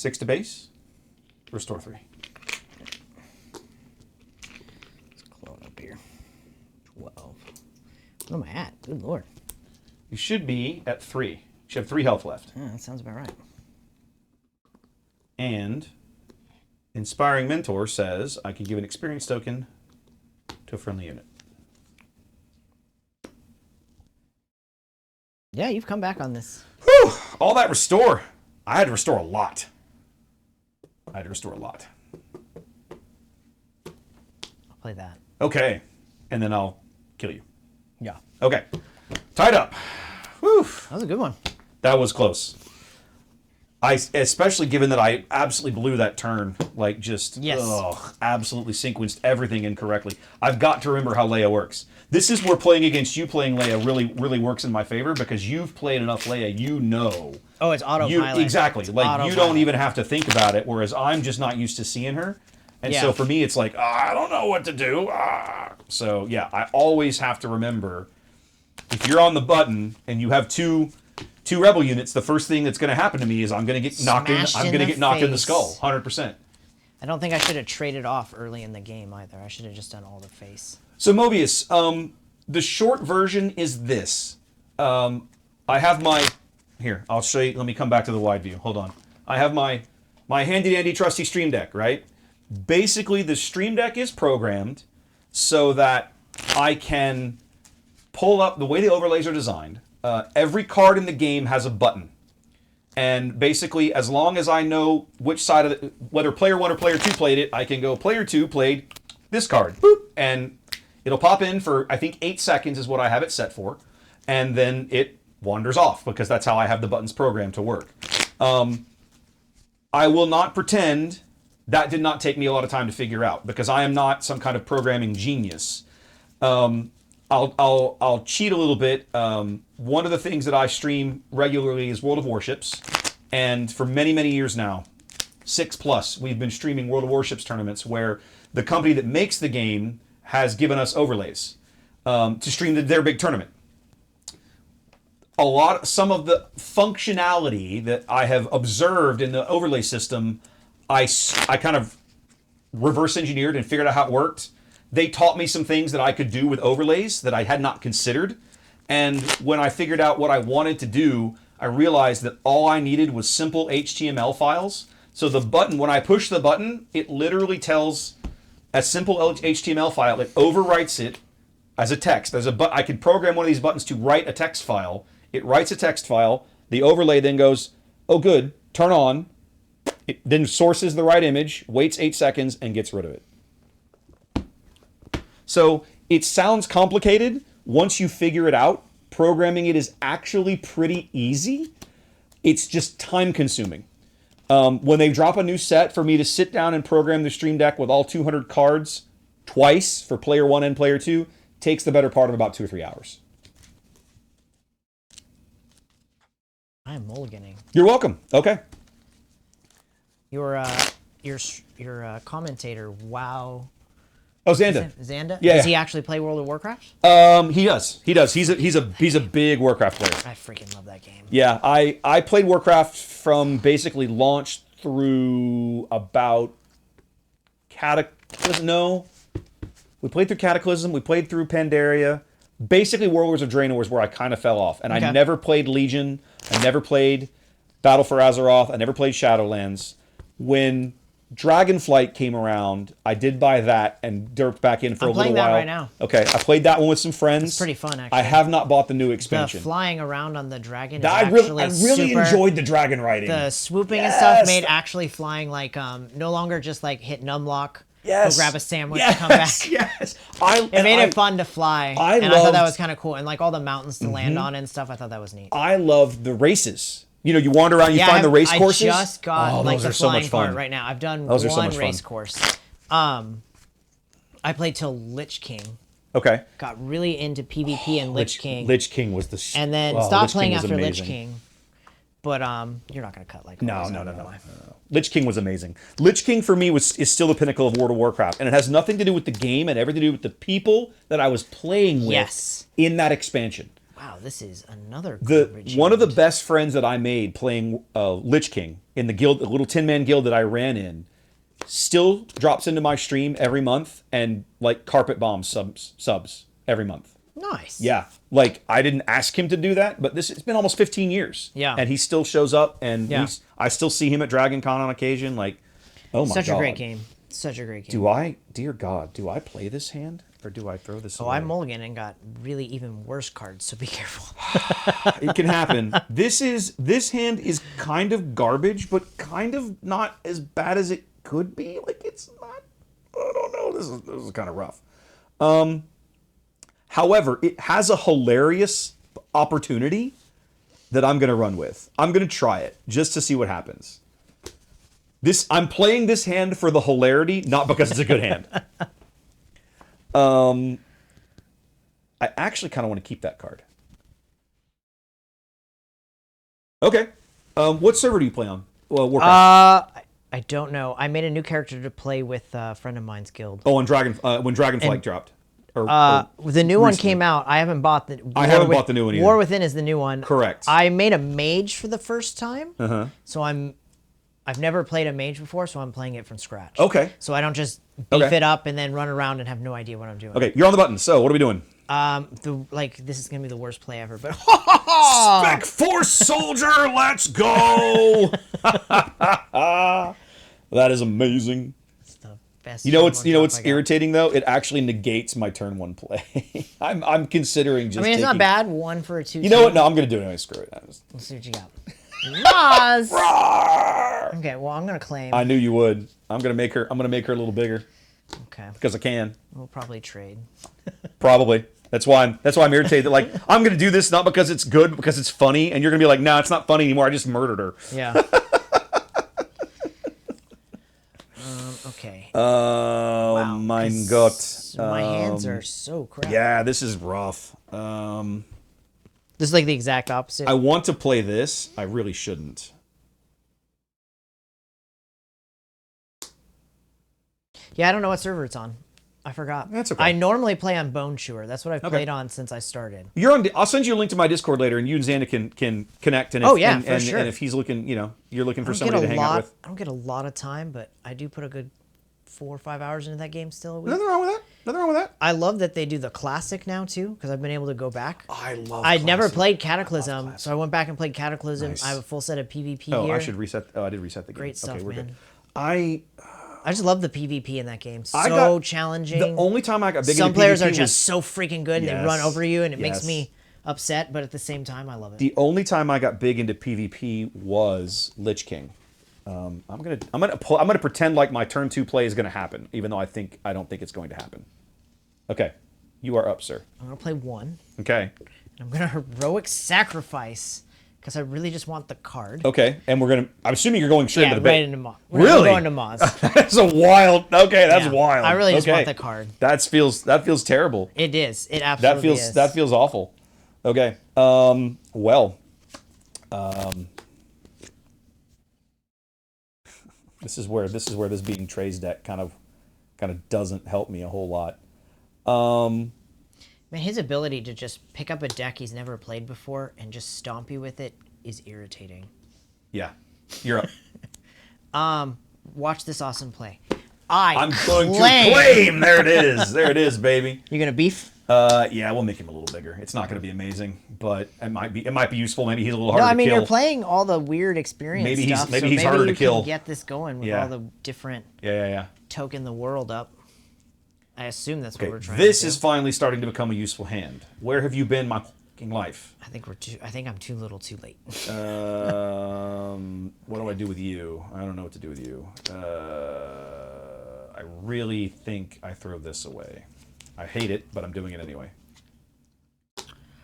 6 to base. Restore 3.
Let's clone up here. 12. What am I at? Good lord.
You should be at 3. You should have 3 health left.
Yeah, that sounds about right.
And Inspiring Mentor says I can give an experience token to a friendly unit.
Yeah, you've come back on this.
Whew! All that restore. I had to restore a lot.
I'll play that.
Okay. And then I'll kill you.
Yeah.
Okay. Tied up. Whew.
That was a good one.
That was close. Especially given that I absolutely blew that turn, like just absolutely sequenced everything incorrectly. I've got to remember how Leia works. This is where playing against you playing Leia really works in my favor because you've played enough Leia, you know.
Oh, it's autopilot.
Exactly. Like you don't even have to think about it, whereas I'm just not used to seeing her. And so for me, it's like, I don't know what to do. So yeah, I always have to remember if you're on the button and you have two rebel units, the first thing that's going to happen to me is I'm going to get knocked in. I'm going to get knocked in the skull, 100%.
I don't think I should have traded off early in the game either. I should have just done all the face.
So Mobius, the short version is this. I have my here. I'll show you. Let me come back to the wide view. Hold on. I have my handy dandy trusty Stream Deck. Right. Basically, the Stream Deck is programmed so that I can pull up the way the overlays are designed. Every card in the game has a button. And basically, as long as I know which side of whether player 1 or player 2 played it, I can go player 2 played this card. Boop, and it'll pop in for, I think, 8 seconds is what I have it set for. And then it wanders off because that's how I have the buttons programmed to work. I will not pretend that did not take me a lot of time to figure out because I am not some kind of programming genius. I'll cheat a little bit. One of the things that I stream regularly is World of Warships, and for many years now, 6+, we've been streaming World of Warships tournaments where the company that makes the game has given us overlays to stream their big tournament. Some of the functionality that I have observed in the overlay system, I kind of reverse engineered and figured out how it worked. They taught me some things that I could do with overlays that I had not considered. And when I figured out what I wanted to do, I realized that all I needed was simple HTML files. So the button, when I push the button, it literally tells a simple HTML file. It overwrites it as a text. I could program one of these buttons to write a text file. It writes a text file. The overlay then goes, oh good, turn on. It then sources the right image, waits 8 seconds, and gets rid of it. So it sounds complicated. Once you figure it out, programming it is actually pretty easy. It's just time consuming. When they drop a new set, for me to sit down and program the Stream Deck with all 200 cards twice for player 1 and player 2 takes the better part of about 2 or 3 hours.
I am mulliganing.
You're welcome. Okay.
Your commentator, wow.
Oh, Xanda.
Xanda?
Yeah.
Does he actually play World of Warcraft?
He does. He's a big Warcraft player.
I freaking love that game.
Yeah, I played Warcraft from basically launch through about Cataclysm. No, we played through Cataclysm. We played through Pandaria. Basically, Warlords of Draenor is where I kind of fell off, and I never played Legion. I never played Battle for Azeroth. I never played Shadowlands. When Dragonflight came around, I did buy that and derped back in for a little while.
I'm playing that right now.
Okay, I played that one with some friends.
It's pretty fun, actually.
I have not bought the new expansion.
The flying around on the dragon is
I really enjoyed the dragon riding.
The swooping and stuff made actually flying like no longer just like hit numlock.
Yes.
Go grab a sandwich and come back.
Yes.
It made it fun to fly. I thought that was kind of cool. And like all the mountains to land on and stuff, I thought that was neat.
I love the races. You know, you wander around, you find the race courses.
I just got like the flying part right now. I've done one race course. I played till Lich King.
Okay.
Got really into PvP and Lich King.
Lich King was the
and then stopped playing after Lich King. But you're not gonna cut like
no. Lich King was amazing. Lich King for me is still the pinnacle of World of Warcraft, and it has nothing to do with the game and everything to do with the people that I was playing with in that expansion.
Wow, this is another
one of the best friends that I made playing Lich King in the guild, the little 10-man guild that I ran in, still drops into my stream every month and like carpet bombs subs every month.
Nice.
Yeah. Like I didn't ask him to do that, but it's been almost 15 years.
Yeah.
And he still shows up, and I still see him at Dragon Con on occasion. Like, oh my God.
Such a great game. Such a great game.
Dear God, do I play this hand or do I throw this away?
I mulligan and got really even worse cards, so be careful.
It can happen. This hand is kind of garbage, but kind of not as bad as it could be. Like it's not. I don't know. This is kind of rough. However, it has a hilarious opportunity that I'm gonna run with. I'm gonna try it just to see what happens. I'm playing this hand for the hilarity, not because it's a good hand. I actually kind of want to keep that card. Okay. What server do you play on? Well, Warcraft.
I don't know. I made a new character to play with a friend of mine's guild.
Oh, when Dragonflight dropped.
The new one came out. I haven't bought the.
I haven't bought the new one either.
War Within is the new one.
Correct.
I made a mage for the first time. So I've never played a mage before, so I'm playing it from scratch.
Okay.
So I don't just beef it up and then run around and have no idea what I'm doing.
Okay, you're on the button. So what are we doing?
This is gonna be the worst play ever, but
Spec Force Soldier, let's go! That is amazing.
It's the best.
You know what's irritating though? It actually negates my turn 1 play. I'm considering just.
I mean, it's not bad. 1 for a 2.
You know what? No, I'm gonna do it anyway. Screw it.
Let's see what you got. Roz. Okay, well I'm gonna claim.
I knew you would. I'm gonna make her a little bigger.
Okay.
Because I can.
We'll probably trade.
Probably. That's why I'm irritated. That, like, I'm gonna do this not because it's good, because it's funny, and you're gonna be like, no, it's not funny anymore. I just murdered her.
Yeah. Okay.
Oh
wow,
mein Gott.
My hands are so crap.
Yeah, this is rough.
This is like the exact opposite.
I want to play this. I really shouldn't.
Yeah, I don't know what server it's on. I forgot.
That's okay.
I normally play on Bone Chewer. That's what I've played on since I started.
I'll send you a link to my Discord later, and you and Xander can connect. And if,
sure.
And if he's looking, you're looking for somebody to hang out with.
I don't get a lot of time, but I do put a good 4 or 5 hours into that game still a week.
Nothing wrong with that.
I love that they do the classic now too, because I've been able to go back.
I'd
never played Cataclysm, so I went back and played Cataclysm.
Nice.
I have a full set of PvP
gear.
I
should reset. Oh, I did reset the game.
Great stuff,
we're
man.
Good.
I just love the PvP in that game. Challenging.
The only time I got big
Some
into
players
PvP
are just so freaking good, and they run over you, and it makes
Yes.
me upset, but at the same time, I love it.
The only time I got big into PvP was Lich King. I'm gonna pretend like my turn 2 play is gonna happen, even though I don't think it's going to happen. Okay, you are up, sir.
I'm gonna play 1.
Okay.
And I'm gonna heroic sacrifice because I really just want the card.
Okay, and I'm assuming you're going straight into the bait.
Right into Moz.
Really?
We're going to Moz.
That's a wild. Okay, that's wild.
I really just want the card.
That feels terrible.
It is. It absolutely is.
That feels awful. Okay. This is where this being Trey's deck kind of doesn't help me a whole lot.
Man, his ability to just pick up a deck he's never played before and just stomp you with it is irritating.
Yeah, you're up.
Watch this awesome play.
I'm going to claim. There it is. There it is, baby.
You're gonna beef?
Yeah, we'll make him a little bigger. It's not going to be amazing, but it might be useful. Maybe he's a little harder to kill.
No, I mean, you're playing all the weird experience stuff.
Maybe he's harder to kill.
Can get this going with all the different token the world up. I assume that's what we're trying to do.
This is finally starting to become a useful hand. Where have you been my fucking life?
I think I'm too little too late.
What do I do with you? I don't know what to do with you. I really think I throw this away. I hate it, but I'm doing it anyway.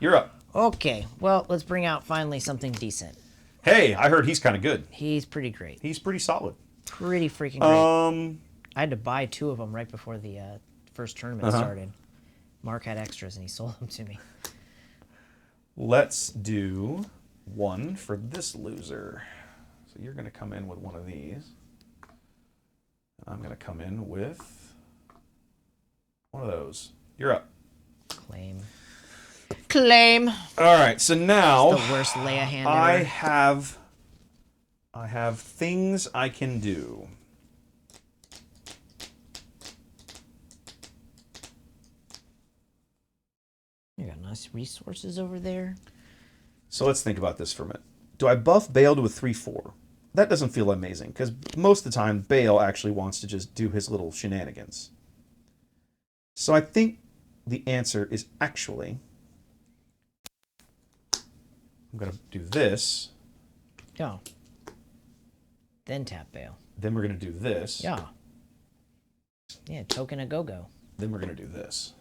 You're up.
Okay, well, let's bring out finally something decent.
Hey, I heard he's kind of good.
He's pretty great.
He's pretty solid.
Pretty freaking great. I had to buy 2 of them right before the first tournament started. Mark had extras, and he sold them to me.
Let's do 1 for this loser. So you're going to come in with one of these. I'm going to come in with one of those. You're up.
Claim.
All right, so now
it's the worst Leia hand
I
ever.
I have things I can do.
You got nice resources over there.
So let's think about this for a minute. Do I buff Bale to a 3/4? That doesn't feel amazing, because most of the time, Bale actually wants to just do his little shenanigans. So I think the answer is actually... I'm going to do this.
Yeah. Then tap Bale.
Then we're going to do this.
Yeah. Yeah, token a go-go.
Then we're going to do this.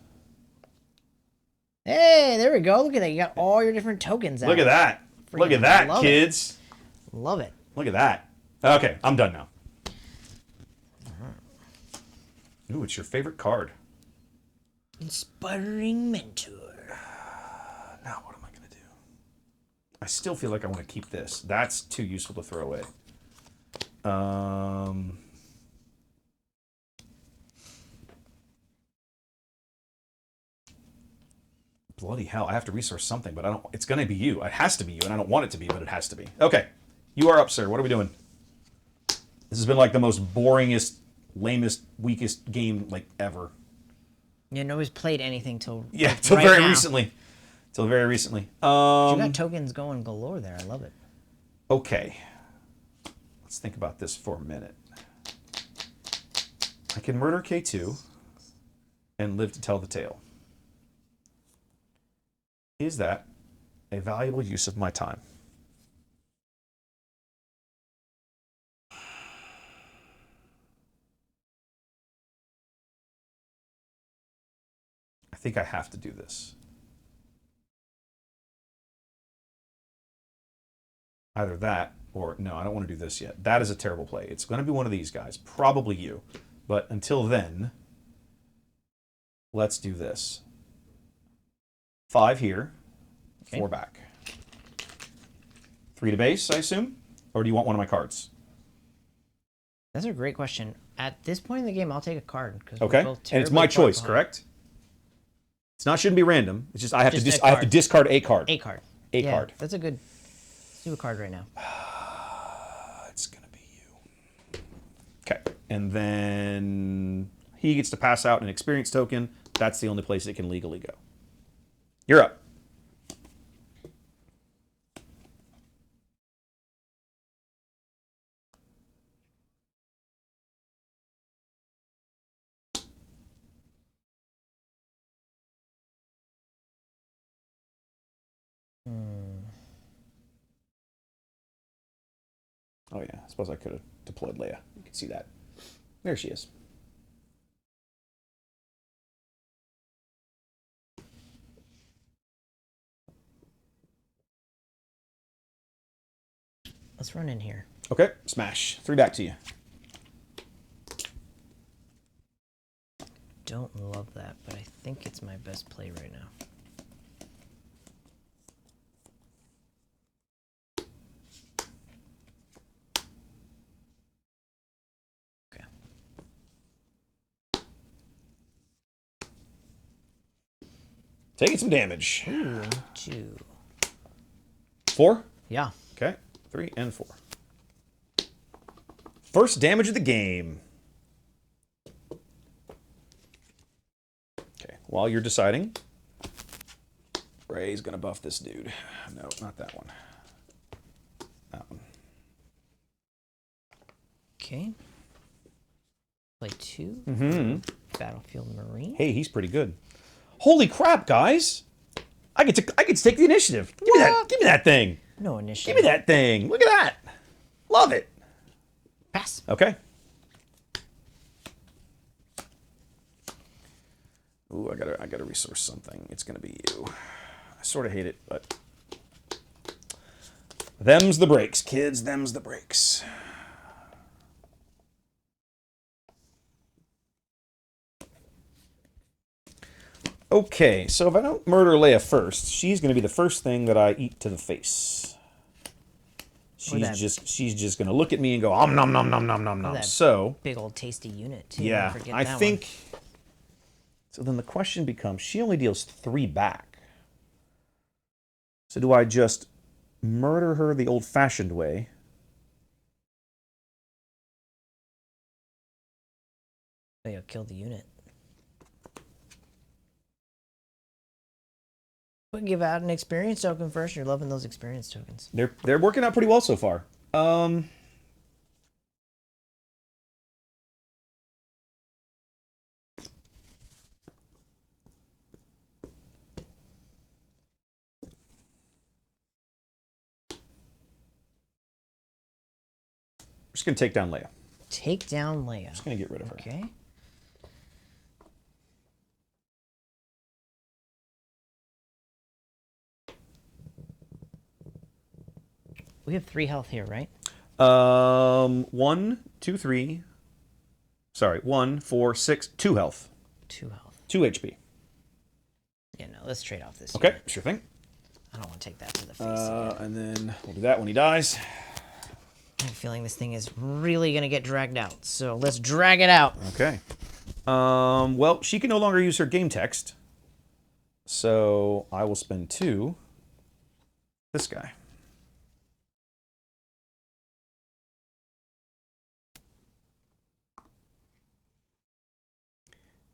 Hey, there we go. Look at that. You got all your different tokens out.
Look at that. Look at that, kids.
Love it.
Look at that. Okay, I'm done now. Ooh, it's your favorite card.
Inspiring Mentor.
Now what am I going to do? I still feel like I want to keep this. That's too useful to throw away. Bloody hell, I have to resource something, but I don't... It's going to be you. It has to be you, and I don't want it to be, but it has to be. Okay, you are up, sir. What are we doing? This has been like the most boringest, lamest, weakest game like ever.
Yeah, nobody's played anything till
till
right
very
now.
recently. Till very recently.
You got tokens going galore there. I love it.
Okay. Let's think about this for a minute. I can murder K2 and live to tell the tale. Is that a valuable use of my time? I think I have to do this. Either that or no, I don't want to do this yet. That is a terrible play. It's going to be one of these guys, probably you. But until then, let's do this. 5 here,
Okay.
4 back. 3 to base, I assume? Or do you want one of my cards?
That's a great question. At this point in the game, I'll take a card.
Okay, and it's my choice, correct? It's not shouldn't be random. It's just I have to discard a card.
A card.
A
Yeah,
card.
That's a good. Let's do a card right now.
It's gonna be you. Okay, and then he gets to pass out an experience token. That's the only place it can legally go. You're up. Oh yeah, I suppose I could have deployed Leia. You can see that. There she is.
Let's run in here.
Okay, smash. 3 back to you.
Don't love that, but I think it's my best play right now. Okay.
Taking some damage.
Ooh, 2.
4?
Yeah.
Okay, 3 and 4. First damage of the game. Okay, while you're deciding, Rey's gonna buff this dude. No, not that one. That one.
Okay. Play 2.
Mm-hmm.
Battlefield Marine.
Hey, he's pretty good. Holy crap, guys! I get to take the initiative. Give me that. Give me that thing.
No initiative.
Give me that thing. Look at that. Love it.
Pass.
Okay. Ooh, I gotta resource something. It's gonna be you. I sort of hate it, but them's the breaks, kids. Them's the breaks. Okay, so if I don't murder Leia first, she's gonna be the first thing that I eat to the face. She's just gonna look at me and go om nom nom nom nom nom nom. So
big old tasty unit too.
yeah, I think. So then the question becomes: she only deals 3 back. So do I just murder her the old-fashioned way,
Oh, you'll kill the unit. But give out an experience token first. You're loving those experience tokens.
They're working out pretty well so far. Just gonna take down Leia.
Take down Leia.
Just gonna get rid of her.
Okay. We have 3 health here, right?
1, 2, 3. Sorry, 1, 4, 6, 2 health.
2 health.
2 HP.
Yeah, no, let's trade off this.
Okay,
unit.
sure thing.
I don't want to take that to the face again.
And then we'll do that when he dies.
I have a feeling this thing is really going to get dragged out. So let's drag it out.
Okay. Well, she can no longer use her game text. So I will spend 2. This guy.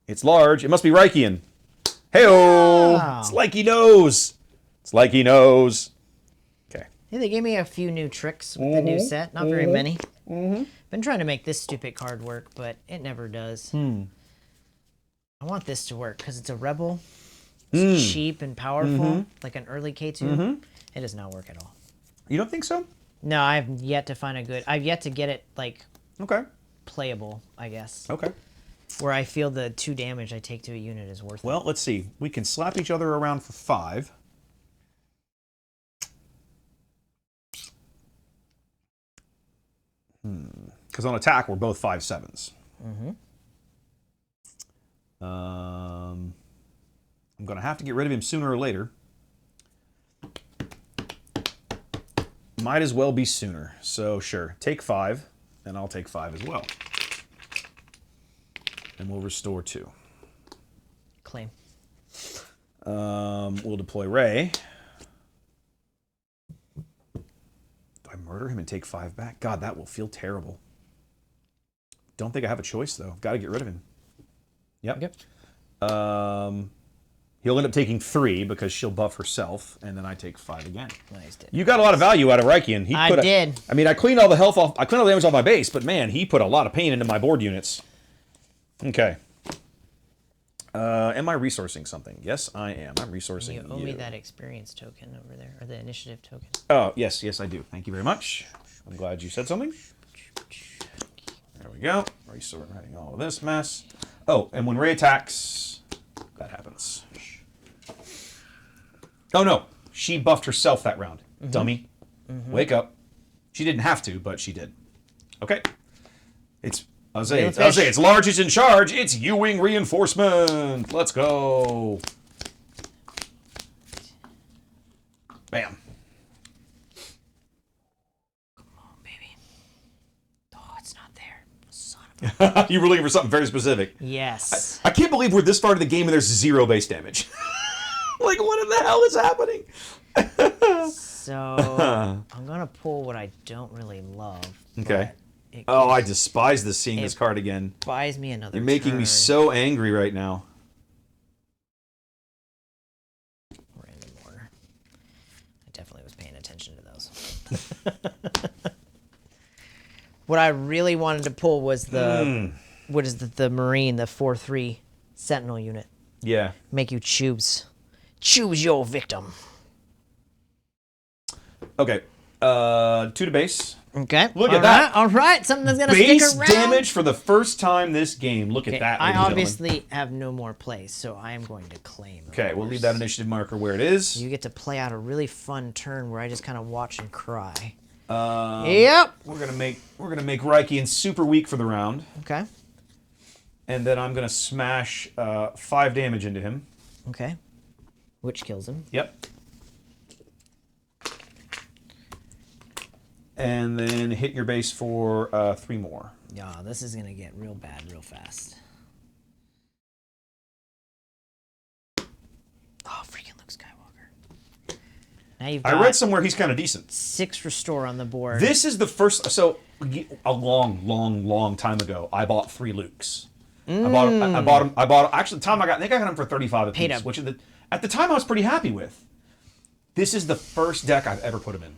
It's large. It must be Reichian. Hey-oh!
Wow.
It's like he knows. It's like he knows. Okay.
Yeah, they gave me a few new tricks with the new set. Not very many. Been trying to make this stupid card work, but it never does. I want this to work because it's a rebel. It's cheap and powerful, like an early K2. It does not work at all.
You don't think so?
No, I've yet to find a good... I've yet to get it, like,
Okay.
playable, I guess.
Okay.
Where I feel the 2 damage I take to a unit is worth it.
Well, let's see. We can slap each other around for 5. Because on attack, we're both 5/7s. I'm going to have to get rid of him sooner or later. Might as well be sooner. So, sure. Take 5, and I'll take 5 as well. And we'll restore 2.
Claim.
We'll deploy Rey. Do I murder him and take 5 back? God, that will feel terrible. Don't think I have a choice, though. Got to get rid of him. Yep. He'll end up taking 3 because she'll buff herself, and then I take 5 again.
Nice.
You got a lot of value out of Reichian.
I did.
I mean, I cleaned all the health off. I cleaned all the damage off my base, but man, he put a lot of pain into my board units. Okay. Am I resourcing something? Yes, I am. I'm resourcing you.
You owe me that experience token over there, or the initiative token.
Oh, yes, I do. Thank you very much. I'm glad you said something. There we go. Writing all of this mess. Oh, and when Rey attacks, that happens. Oh, no. She buffed herself that round. Dummy. Wake up. She didn't have to, but she did. Okay. I'll say it's large, it's in charge. It's Ewing reinforcement. Let's go. Bam.
Come on, baby. Oh, it's not there. Son of a...
You were looking for something very specific.
Yes.
I can't believe we're this far into the game and there's 0 base damage. Like, what in the hell is happening?
So, I'm going to pull what I don't really love.
Okay. Oh, I despise this, seeing this card again.
Buys me another
You're making me so angry right now.
Random order. I definitely was paying attention to those. What I really wanted to pull was the... What is the Marine, the 4/3 Sentinel unit.
Yeah.
Make you choose. Choose your victim.
Okay. 2 to base.
Okay.
Look at that.
All right. Something that's going to stick
Base
around.
damage for the first time this game. Look at that.
I obviously have no more plays, so I am going to claim.
Okay, we'll leave that initiative marker where it is.
You get to play out a really fun turn where I just kind of watch and cry.
Yep. We're gonna make Reichian super weak for the round.
Okay.
And then I'm gonna smash 5 damage into him.
Okay. Which kills him.
Yep. And then hit your base for 3 more.
Yeah, this is gonna get real bad real fast. Oh, freaking Luke Skywalker. Now you've got
I read somewhere he's kind of decent.
6 restore on the board.
This is the first... So, a long time ago, I bought 3 Lukes. I bought them. Actually, the time I think I got them for 35 a piece, which at the time I was pretty happy with. This is the first deck I've ever put them in.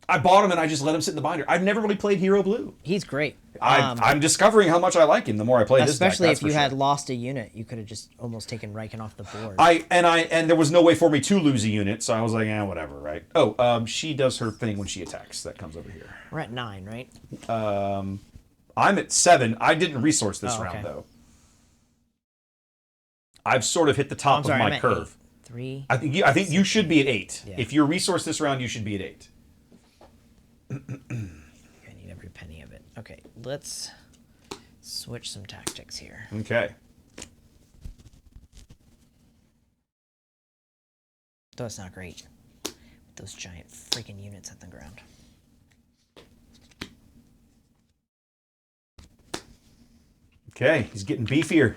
I bought him and I just let him sit in the binder. I've never really played Hero Blue.
He's great.
I'm discovering how much I like him the more I play this deck.
Especially if you had lost a unit, you could have just almost taken Riken off the board.
And there was no way for me to lose a unit, so I was like, whatever, right? Oh, she does her thing when she attacks. That comes over here.
We're at 9, right?
I'm at 7. I didn't resource this round though. I've sort of hit the top of my curve.
3.
I think you should be at 8. Yeah. If you're resourced this round, you should be at 8.
I need every penny of it. Okay, let's switch some tactics here.
Okay.
Though it's not great with those giant freaking units at the ground.
Okay, he's getting beefier.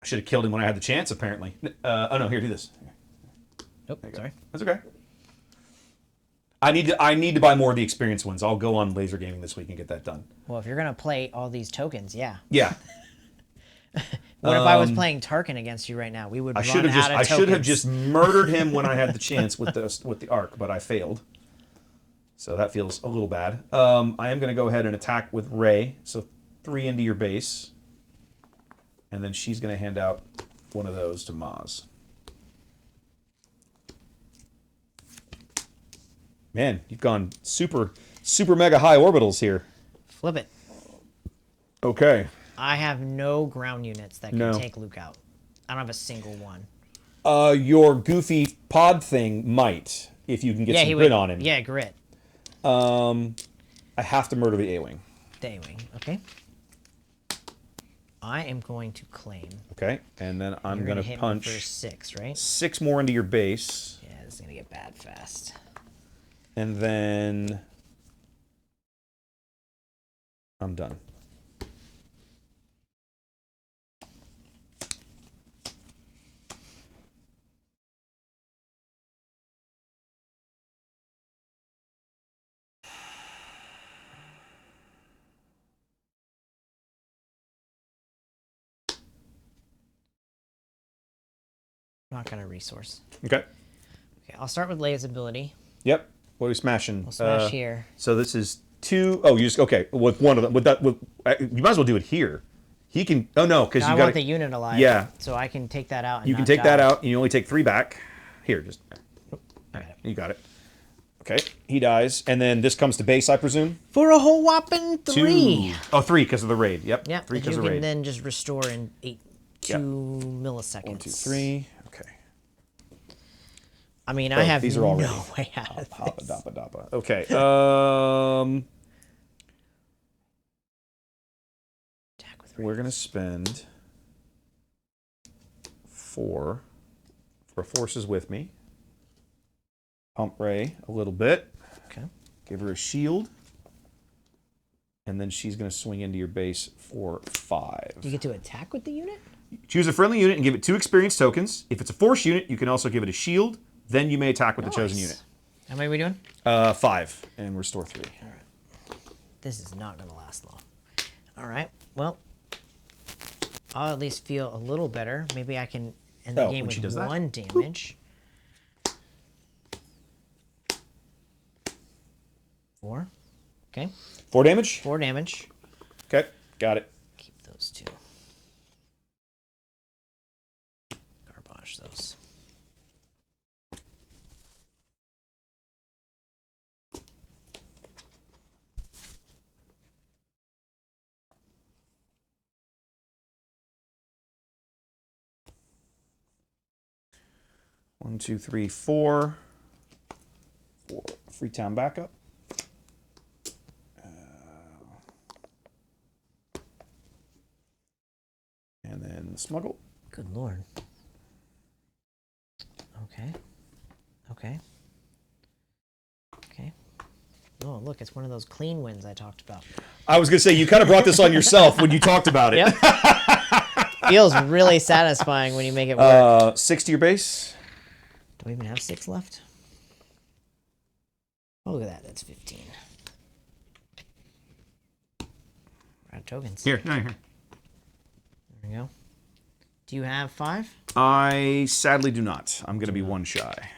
I should have killed him when I had the chance, apparently. Oh no, here, do this.
Nope, sorry.
That's okay. I need to buy more of the experience ones. I'll go on laser gaming this week and get that done.
Well, if you're gonna play all these tokens, yeah.
Yeah.
What if I was playing Tarkin against you right now? We would. I should
have just murdered him when I had the chance with the arc, but I failed. So that feels a little bad. I am gonna go ahead and attack with Rey. So 3 into your base, and then she's gonna hand out one of those to Maz. Man, you've gone super mega high orbitals here.
Flip it.
Okay.
I have no ground units that can take Luke out. I don't have a single one.
Your goofy pod thing might, if you can get some grit on him.
Yeah, grit.
I have to murder the A-Wing.
The A-Wing, okay. I am going to claim.
Okay, and then I'm going to punch.
For 6, right?
6 more into your base.
Yeah, this is going to get bad fast.
And then I'm done.
I'm not going to resource.
Okay.
Okay, I'll start with Leia's ability.
Yep. What are we smashing?
We'll smash here.
So this is 2. Oh, you just okay with one of them. You might as well do it here. He can. Oh no, because you got.
I want the unit alive.
Yeah.
So I can take that out. And
you can take that out, and you only take 3 back. Here, just. You got it. Okay, he dies, and then this comes to base, I presume.
For a whole whopping 3.
2. Oh, 3 because of the raid. Yep.
Yeah.
3 because of the raid.
You can then just restore in 2 milliseconds.
1, 2, 3. Okay.
I mean, I have
these are all
no way out of
Hoppa,
this.
doppa, doppa. Okay. We're going to spend 4 for forces with me. Pump Rey a little bit.
Okay.
Give her a shield. And then she's going to swing into your base for 5.
Do you get to attack with the unit?
Choose a friendly unit and give it 2 experience tokens. If it's a force unit, you can also give it a shield. Then you may attack with the chosen unit.
How many are we doing?
5. And restore 3.
All right. This is not going to last long. All right. Well, I'll at least feel a little better. Maybe I can end the game with 1 damage. 4. Okay.
4 damage?
4 damage.
Okay. Got it.
Keep those 2. Garbage those.
One, 2, 3, 4. 4. Freetown backup. And then smuggle.
Good lord. Okay. Okay. Okay. Oh, look, it's one of those clean wins I talked about.
I was going to say, you kind of brought this on yourself when you talked about it.
Yep. Feels really satisfying when you make it work.
6 to your base.
Do we even have 6 left? Oh, look at that. That's 15. Right out of tokens.
Here.
There we go. Do you have 5?
I sadly do not. I'm going to be 1 shy.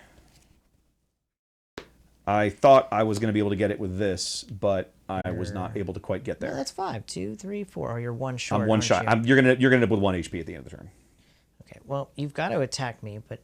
I thought I was going to be able to get it with this, but I was not able to quite get there.
No, that's 5. 2, 3, 4. Oh, you're 1 short.
I'm 1 shy. You're gonna end up with 1 HP at the end of the turn.
Okay. Well, you've got to attack me, but